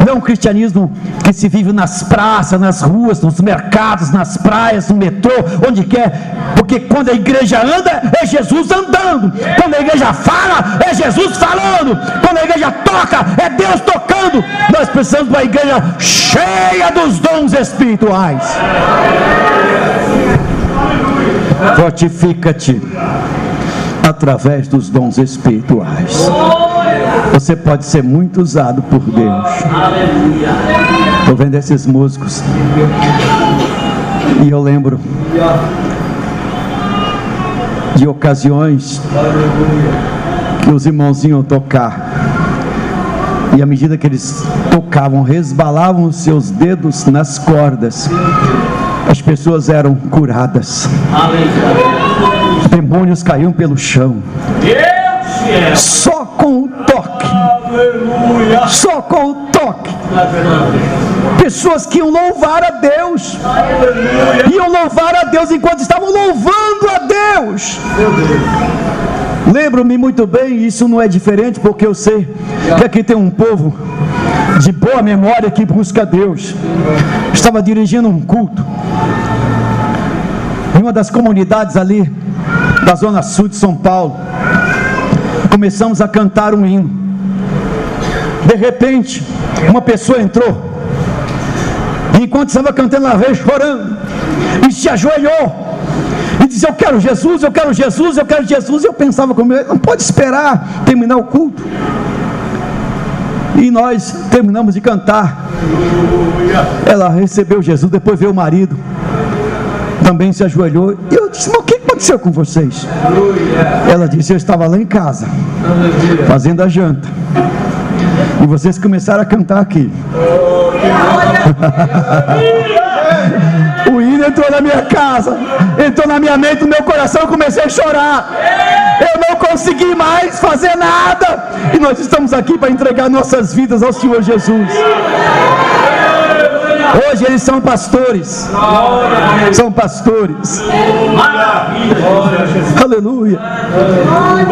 Não é um cristianismo que se vive nas praças, nas ruas, nos mercados, nas praias, no metrô, onde quer. Porque quando a igreja anda, é Jesus andando. Quando a igreja fala, é Jesus falando. Quando a igreja toca, é Deus tocando. Nós precisamos de uma igreja cheia dos dons espirituais. Fortifica-te através dos dons espirituais. Você pode ser muito usado por Deus. Estou vendo esses músicos e eu lembro de ocasiões que os irmãos iam tocar, e à medida que eles tocavam, resbalavam os seus dedos nas cordas, as pessoas eram curadas, os demônios caíam pelo chão, só com o toque. Só com o toque. Pessoas que iam louvar a Deus, iam louvar a Deus enquanto estavam louvando a Deus. Lembro-me muito bem, isso não é diferente, porque eu sei que aqui tem um povo de boa memória que busca a Deus. Estava dirigindo um culto em uma das comunidades ali da zona sul de São Paulo. Começamos a cantar um hino. De repente, uma pessoa entrou, e enquanto estava cantando, ela veio chorando e se ajoelhou e disse: eu quero Jesus, eu quero Jesus, eu quero Jesus. E eu pensava comigo: não pode esperar terminar o culto. E nós terminamos de cantar. Ela recebeu Jesus, depois veio o marido, também se ajoelhou. E eu disse: mas o que aconteceu com vocês? Ela disse: eu estava lá em casa, fazendo a janta, e vocês começaram a cantar aqui. O hino entrou na minha casa, entrou na minha mente, no meu coração, eu comecei a chorar. Eu não consegui mais fazer nada. E nós estamos aqui para entregar nossas vidas ao Senhor Jesus. Hoje eles são pastores. São pastores. Aleluia.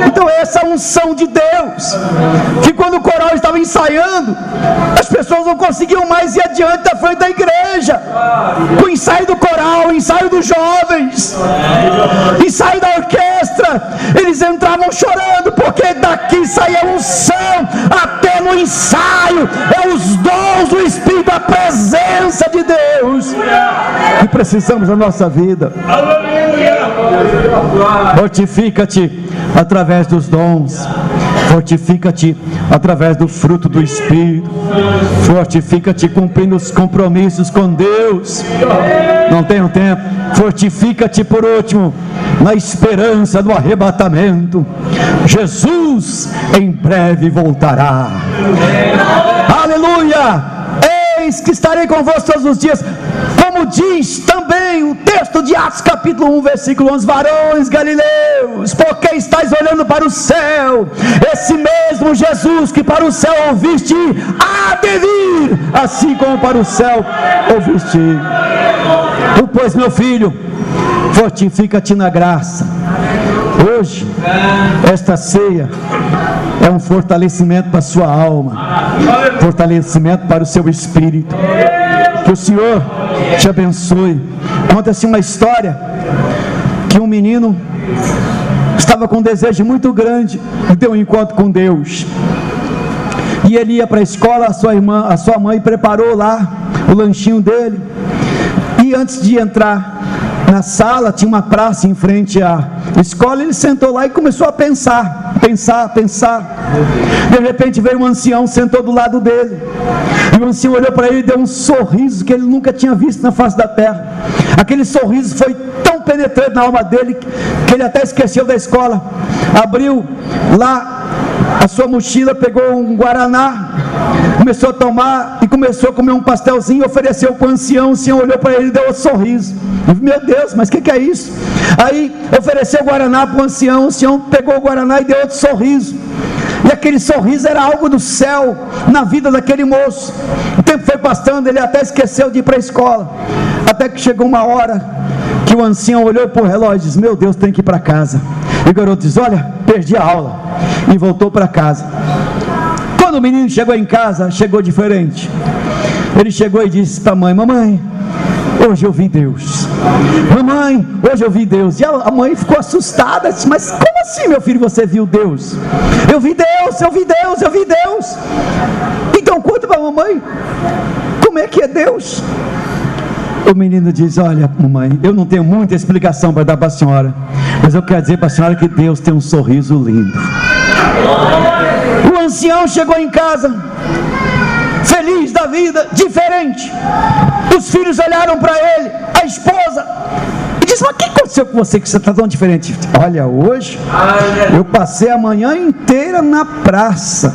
Então essa unção de Deus, que quando o coral estava ensaiando, as pessoas não conseguiam mais ir adiante da frente da igreja. O ensaio do coral, o ensaio dos jovens, o ensaio da orquestra, eles entravam chorando, porque daqui saía unção até no ensaio. É os dons do Espírito, a presença de Deus que precisamos na nossa vida. Fortifica-te através dos dons, fortifica-te através do fruto do Espírito, fortifica-te cumprindo os compromissos com Deus. Não tenho tempo. Fortifica-te, por último, na esperança do arrebatamento. Jesus em breve voltará. Aleluia! Eis que estarei convosco todos os dias, como diz também o texto de Atos capítulo 1, versículo 11: varões galileus, porque estáis olhando para o céu? Esse mesmo Jesus que para o céu ouviste há de vir, assim como para o céu ouviste. Tu, pois, meu filho, fortifica-te na graça. Hoje, esta ceia é um fortalecimento para a sua alma, fortalecimento para o seu espírito. Que o Senhor te abençoe. Conta-se uma história que um menino estava com um desejo muito grande de ter um encontro com Deus. E ele ia para a escola, a sua mãe preparou lá o lanchinho dele. E antes de entrar na sala, tinha uma praça em frente à escola. Ele sentou lá e começou a pensar. De repente veio um ancião, sentou do lado dele, e o ancião olhou para ele e deu um sorriso que ele nunca tinha visto na face da terra. Aquele sorriso foi tão penetrante na alma dele que ele até esqueceu da escola. Abriu lá a sua mochila, pegou um guaraná, começou a tomar e começou a comer um pastelzinho, ofereceu para o ancião olhou para ele e deu um sorriso. Meu Deus, mas o que é isso? Aí ofereceu o guaraná para o ancião pegou o guaraná e deu outro sorriso. E aquele sorriso era algo do céu na vida daquele moço. O tempo foi passando, ele até esqueceu de ir para a escola, até que chegou uma hora que o ancião olhou para o relógio e disse: meu Deus, tem que ir para casa. E o garoto diz: olha, perdi a aula, e voltou para casa. Quando o menino chegou em casa, chegou diferente. Ele chegou e disse para a mãe: mamãe, hoje eu vi Deus. Mamãe, hoje eu vi Deus. E a mãe ficou assustada, disse: mas como assim, meu filho, você viu Deus? Eu vi Deus, eu vi Deus, eu vi Deus. Então conta para a mamãe, como é que é Deus? O menino diz: olha, mamãe, eu não tenho muita explicação para dar para a senhora, mas eu quero dizer para a senhora que Deus tem um sorriso lindo. O ancião chegou em casa, feliz da vida, diferente. Os filhos olharam para ele, a esposa, e disse: mas o que aconteceu com você que você está tão diferente? Olha, hoje eu passei a manhã inteira na praça,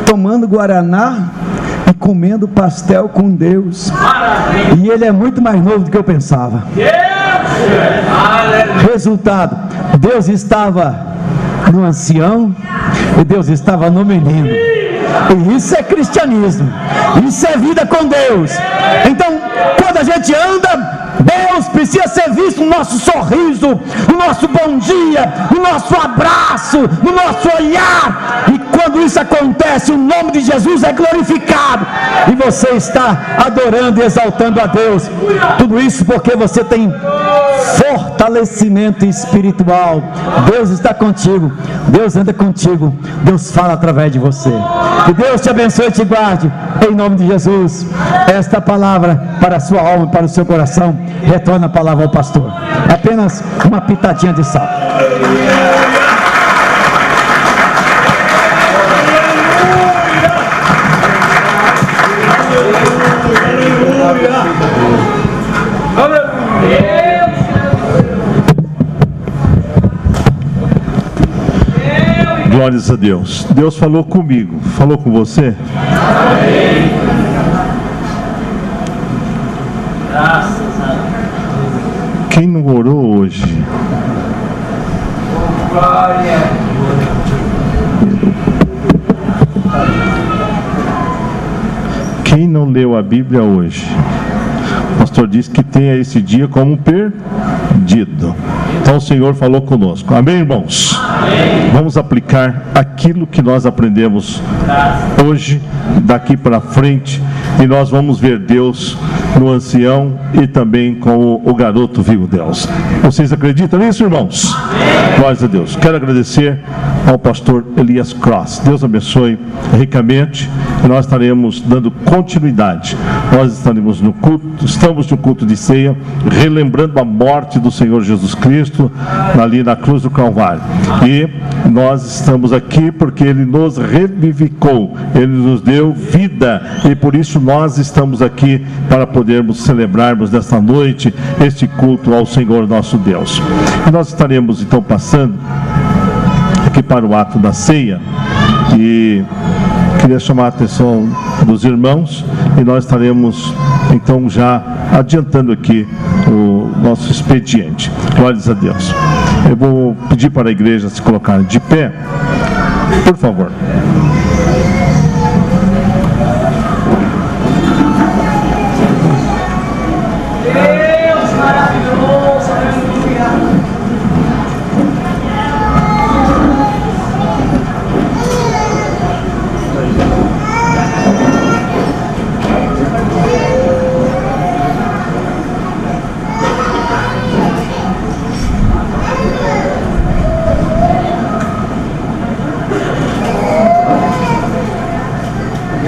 tomando guaraná e comendo pastel com Deus. E ele é muito mais novo do que eu pensava. Resultado: Deus estava no ancião e Deus estava no menino. E isso é cristianismo, isso é vida com Deus. Então, quando a gente anda, Deus precisa ser visto no nosso sorriso, no nosso bom dia, no nosso abraço, no nosso olhar. E quando isso acontece, o nome de Jesus é glorificado e você está adorando e exaltando a Deus. Tudo isso porque você tem fortalecimento espiritual. Deus está contigo, Deus anda contigo, Deus fala através de você. Que Deus te abençoe e te guarde, em nome de Jesus. Esta palavra para a sua alma, para o seu coração. Retorna a palavra ao pastor. Apenas uma pitadinha de sal. Glórias a Deus. Deus falou comigo. Falou com você? Amém. Graças a Deus. Quem não orou hoje? Glória. Quem não leu a Bíblia hoje? O pastor disse que tenha esse dia como perdido. Então o Senhor falou conosco. Amém, irmãos? Amém. Vamos aplicar aquilo que nós aprendemos hoje, daqui para frente, e nós vamos ver Deus no ancião e também com o garoto vivo Deus. Vocês acreditam nisso, irmãos? Glórias a Deus. Quero agradecer ao pastor Elias Cross. Deus abençoe ricamente, e nós estaremos dando continuidade. Nós estaremos no culto, estamos no culto de ceia, relembrando a morte do Senhor Jesus Cristo ali na cruz do Calvário. E nós estamos aqui porque Ele nos revivificou, Ele nos deu vida, e por isso nós estamos aqui para podermos celebrarmos nesta noite este culto ao Senhor nosso Deus. E nós estaremos então passando aqui para o ato da ceia, e queria chamar a atenção dos irmãos, e nós estaremos então já adiantando aqui o nosso expediente. Glórias a Deus. Eu vou pedir para a igreja se colocar de pé, por favor.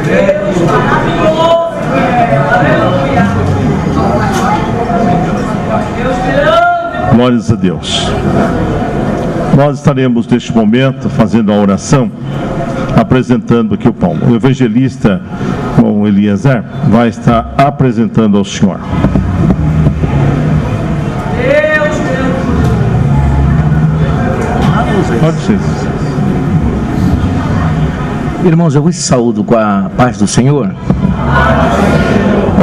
Deus maravilhoso, aleluia. Glórias a Deus. Nós estaremos neste momento fazendo a oração, apresentando aqui o pão. O evangelista, o Eliezer, vai estar apresentando ao Senhor. Pode ser. Irmãos, eu vos saúdo com a paz do Senhor.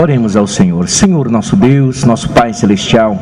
Oremos ao Senhor. Senhor, nosso Deus, nosso Pai Celestial,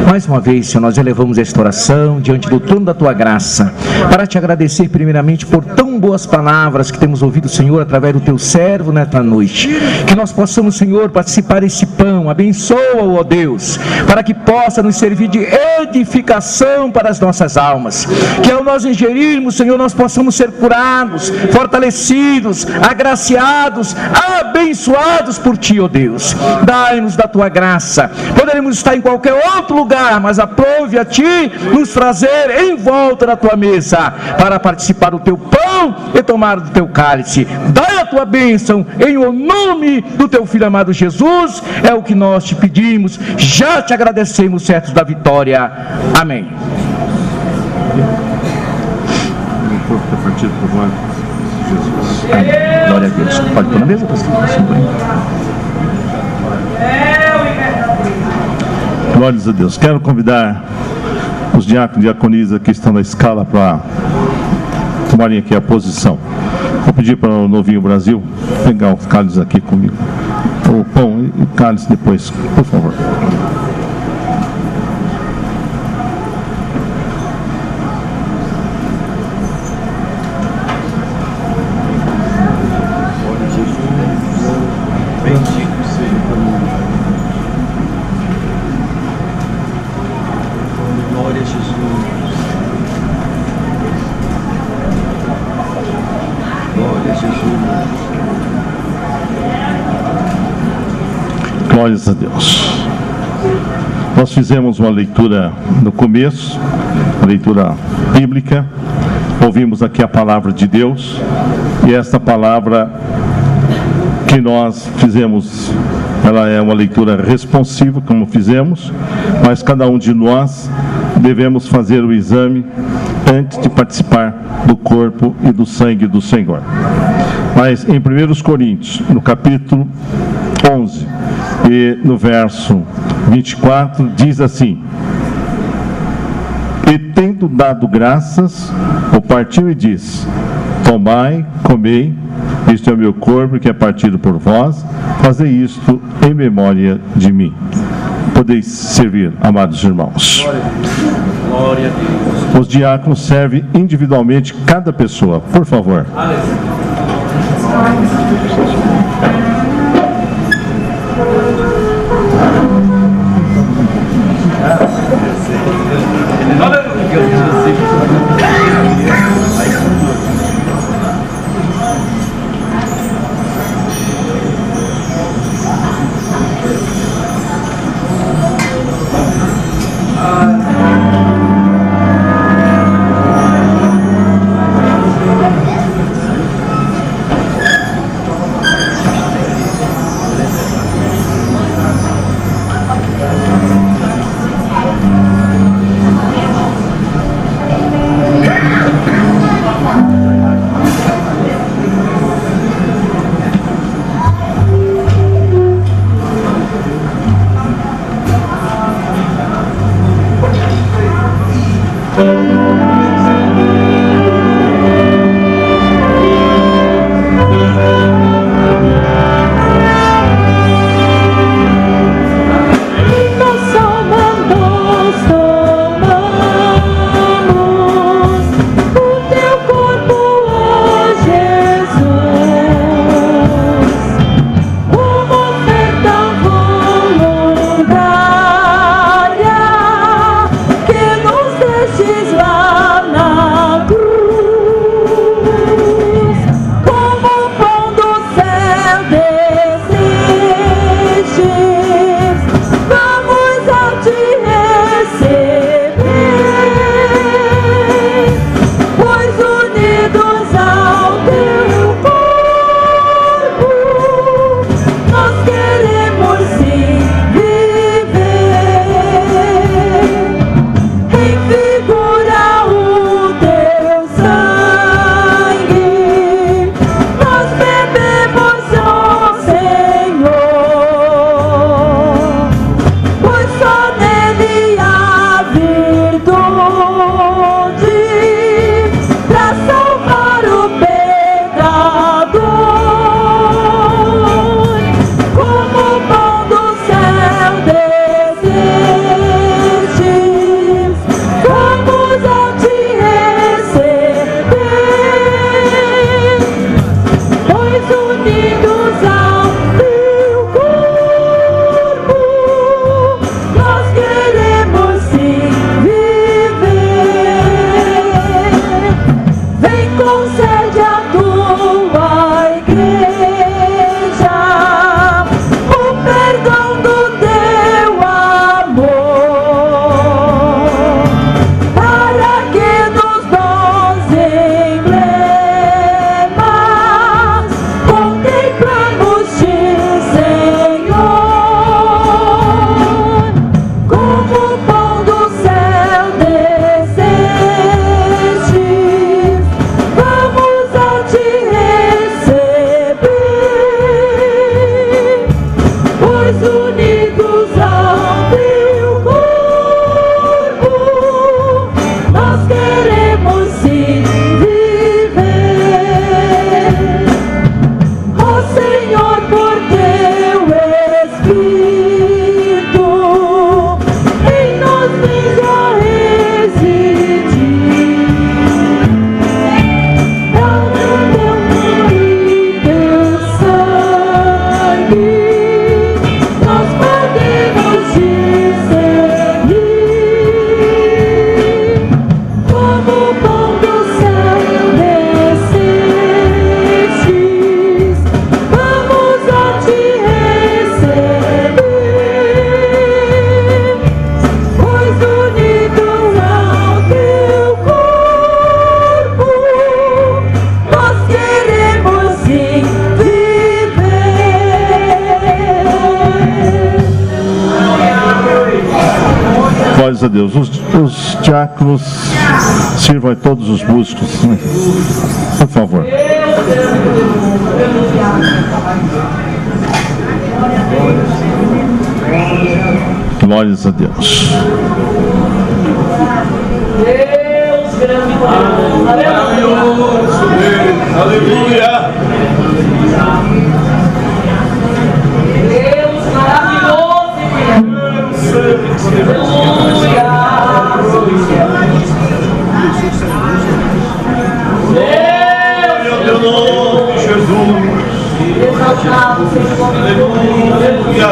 mais uma vez, Senhor, nós elevamos esta oração diante do trono da Tua graça, para Te agradecer primeiramente por tão boas palavras que temos ouvido, Senhor, através do Teu servo nesta noite. Que nós possamos, Senhor, participar desse pão. Abençoa-o, ó Deus, para que possa nos servir de edificação para as nossas almas. Que ao nós ingerirmos, Senhor, nós possamos ser curados, fortalecidos, agraciados, abençoados por Ti, ó Deus. Dai-nos da Tua graça. Poderemos estar em qualquer outro lugar, mas aprove a Ti nos trazer em volta da Tua mesa, para participar do Teu pão e tomar do Teu cálice. Dai a Tua bênção em o nome do Teu Filho amado Jesus. É o que nós Te pedimos. Já Te agradecemos, certos da vitória. Amém. O corpo está partido por glória de Jesus. Amém. Glória a Deus. Pode pôr na mesa, pastor? Glórias a Deus. Quero convidar os diáconos e diaconisas que estão na escala para tomarem aqui a posição. Vou pedir para o Novinho Brasil pegar os cálices aqui comigo. O pão e o cálice depois, por favor. Glórias a Deus. Nós fizemos uma leitura no começo, uma leitura bíblica, ouvimos aqui a palavra de Deus, e esta palavra que nós fizemos, ela é uma leitura responsiva, como fizemos, mas cada um de nós devemos fazer o exame antes de participar do corpo e do sangue do Senhor. Mas em 1 Coríntios, no capítulo 11 e no verso 24, diz assim: e tendo dado graças, o partiu e disse: tomai, comei, isto é o meu corpo que é partido por vós, fazei isto em memória de mim. Podeis servir, amados irmãos. Glória a Deus. Os diáconos servem individualmente cada pessoa, por favor. Glórias a Deus. Os diáconos sirvam a todos os músicos, por favor. Glórias a Deus. Deus grande e poderoso. Maravilhoso Deus. Aleluia. Deus maravilhoso e poderoso. Glória ao teu nome, Jesus. Exaltado seja o nome do Aleluia.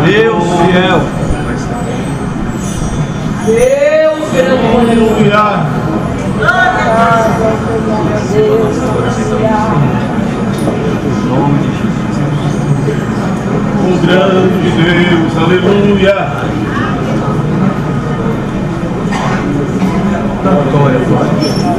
Deus fiel. Deus grande e poderoso. Aleluia. O grande Deus, aleluia. Aleluia. Glória, glória, glória.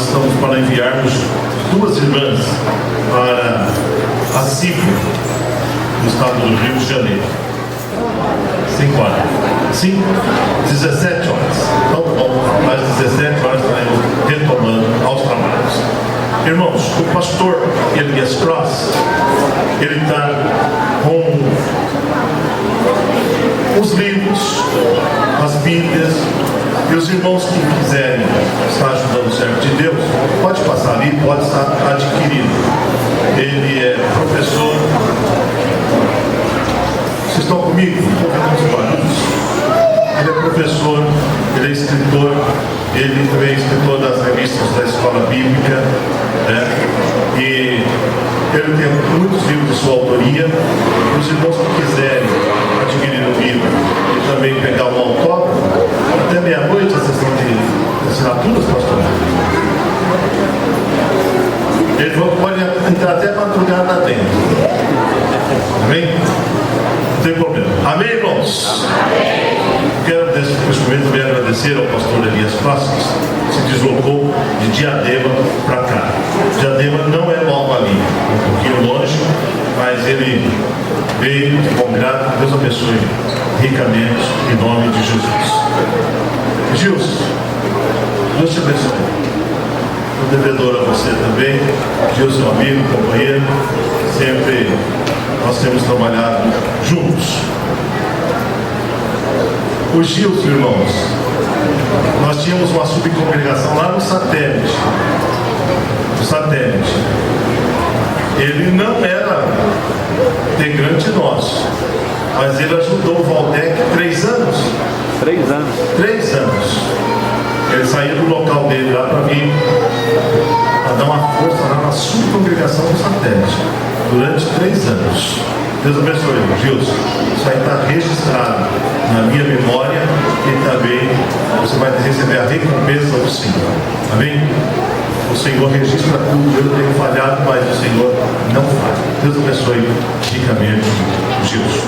estamos para enviarmos 2 irmãs para a CIP, no estado do Rio de Janeiro. 5 horas. Sim, 17 horas. Então, bom, às 17 horas estaremos retomando aos trabalhos. Irmãos, o pastor Elias Cross, ele está com os livros, as Bíblias, e os irmãos que quiserem estar ajudando o servo de Deus, pode passar ali, pode estar adquirindo. Ele é professor. Vocês estão comigo? Estou vendo os barulhos. Ele é professor, ele é escritor, ele também é escritor das revistas da Escola Bíblica, né? E ele tem muitos livros de sua autoria. E os irmãos que quiserem adquirir o livro e também pegar um autógrafo, até meia-noite a sessão de assinaturas, pastor. Ele pode entrar até madrugada dentro. Amém? Não tem problema. Amém, irmãos? Amém. Quero nesse momento também agradecer ao pastor Elias Cross, que se deslocou de Diadema para cá. Diadema não é logo ali, um pouquinho longe, mas ele veio de bom grado. Deus abençoe ricamente, em nome de Jesus. Gilson, Deus te abençoe. Sou devedor a você também, Gilson, meu amigo, companheiro. Sempre nós temos trabalhado juntos. O Gilson, irmãos, nós tínhamos uma subcongregação lá no Satélite. Ele não era integrante nosso, mas ele ajudou o Valdec 3 anos. 3 anos. 3 anos. Ele saía do local dele lá para vir, para dar uma força lá na subcongregação do Satélite, durante 3 anos. Deus abençoe, Gilson. Isso aí está registrado na minha memória e também você vai receber a recompensa do Senhor. Amém? O Senhor registra tudo. Eu tenho falhado, mas o Senhor não falha. Deus abençoe ricamente, Gilson.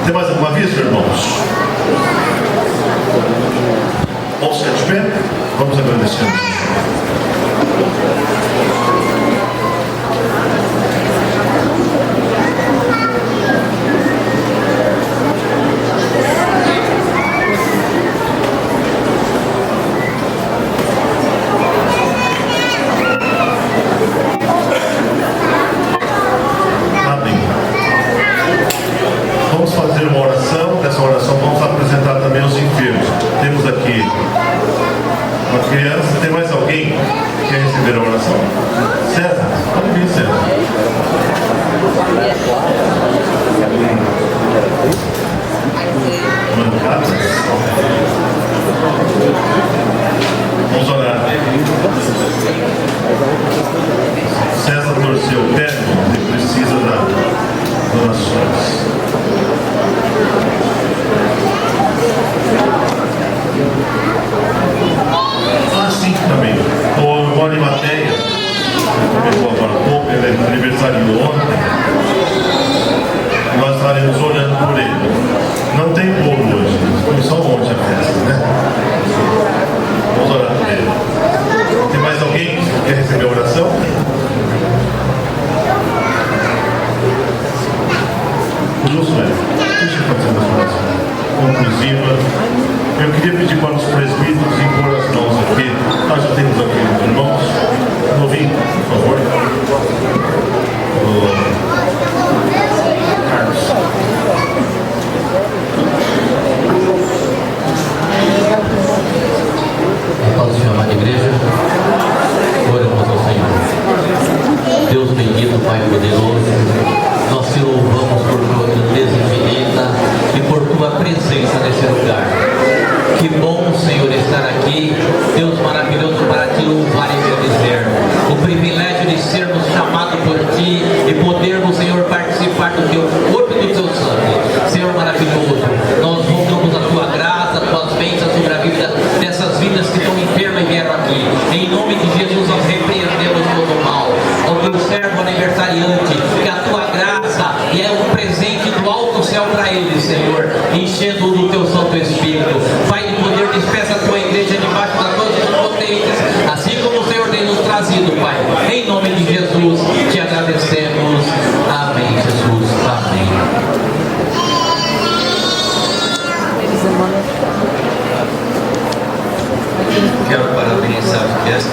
Tem mais alguma aviso, irmãos? Vamos ficar de pé? Vamos agradecer. Vamos fazer uma oração. Nessa oração vamos apresentar também os enfermos. Temos aqui uma criança. Tem mais alguém que quer receber a oração? César, pode vir, César. Vamos orar. César torceu o pé, ele precisa das orações. Sim, também. O Mori Mateia, pegou agora há pouco, ele aniversariou ontem. Nós estaremos orando por ele. Não tem bolo hoje, foi só ontem a festa, né? Vamos orar por ele. Tem mais alguém que quer receber a oração? O Josué, deixa eu fazer uma oração conclusiva. Eu queria pedir para os presbíteros impor as mãos aqui. Nós já temos aqui os irmãos. Novinho, por favor. Carlos. Pode se chamar de igreja. Oramos ao Senhor. Deus bendito, Pai poderoso, nós te louvamos por tua grandeza infinita e por tua presença nesse lugar. Que bom, Senhor, estar aqui, Deus maravilhoso, para te louvar e agradecer. O privilégio de sermos chamados por ti e podermos, Senhor, participar do teu corpo e do teu sangue. Senhor maravilhoso, nós rogamos a tua graça, as tuas bênçãos sobre a vida dessas vidas que estão enfermas e vieram aqui. Em nome de Jesus, nós repreendemos todo o mal. Ao teu servo aniversariante, que a tua graça é um presente do alto céu para ele, Senhor, enchendo do teu Santo Espírito. Pai de poder, despeça a tua igreja debaixo das mãos dos potentes, assim como trazido, Pai. Em nome de Jesus, te agradecemos. Amém, Jesus. Amém. Quero parabenizar a festa.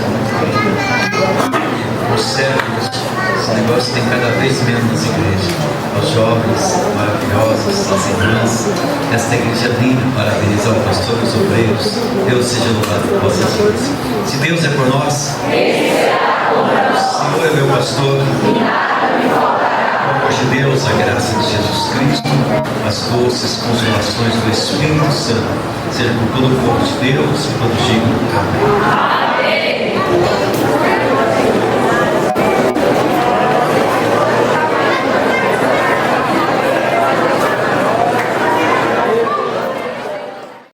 Os servos, esse negócio tem cada vez menos nas igrejas. Os jovens maravilhosos, as irmãs, esta igreja linda, parabenizar o pastor e os obreiros. Deus seja louvado por vossas vidas. Se Deus é por nós, o Senhor é meu pastor. O amor de Deus, a graça de Jesus Cristo, as doces consolações do Espírito Santo, seja com todo o povo de Deus e todos digam amém.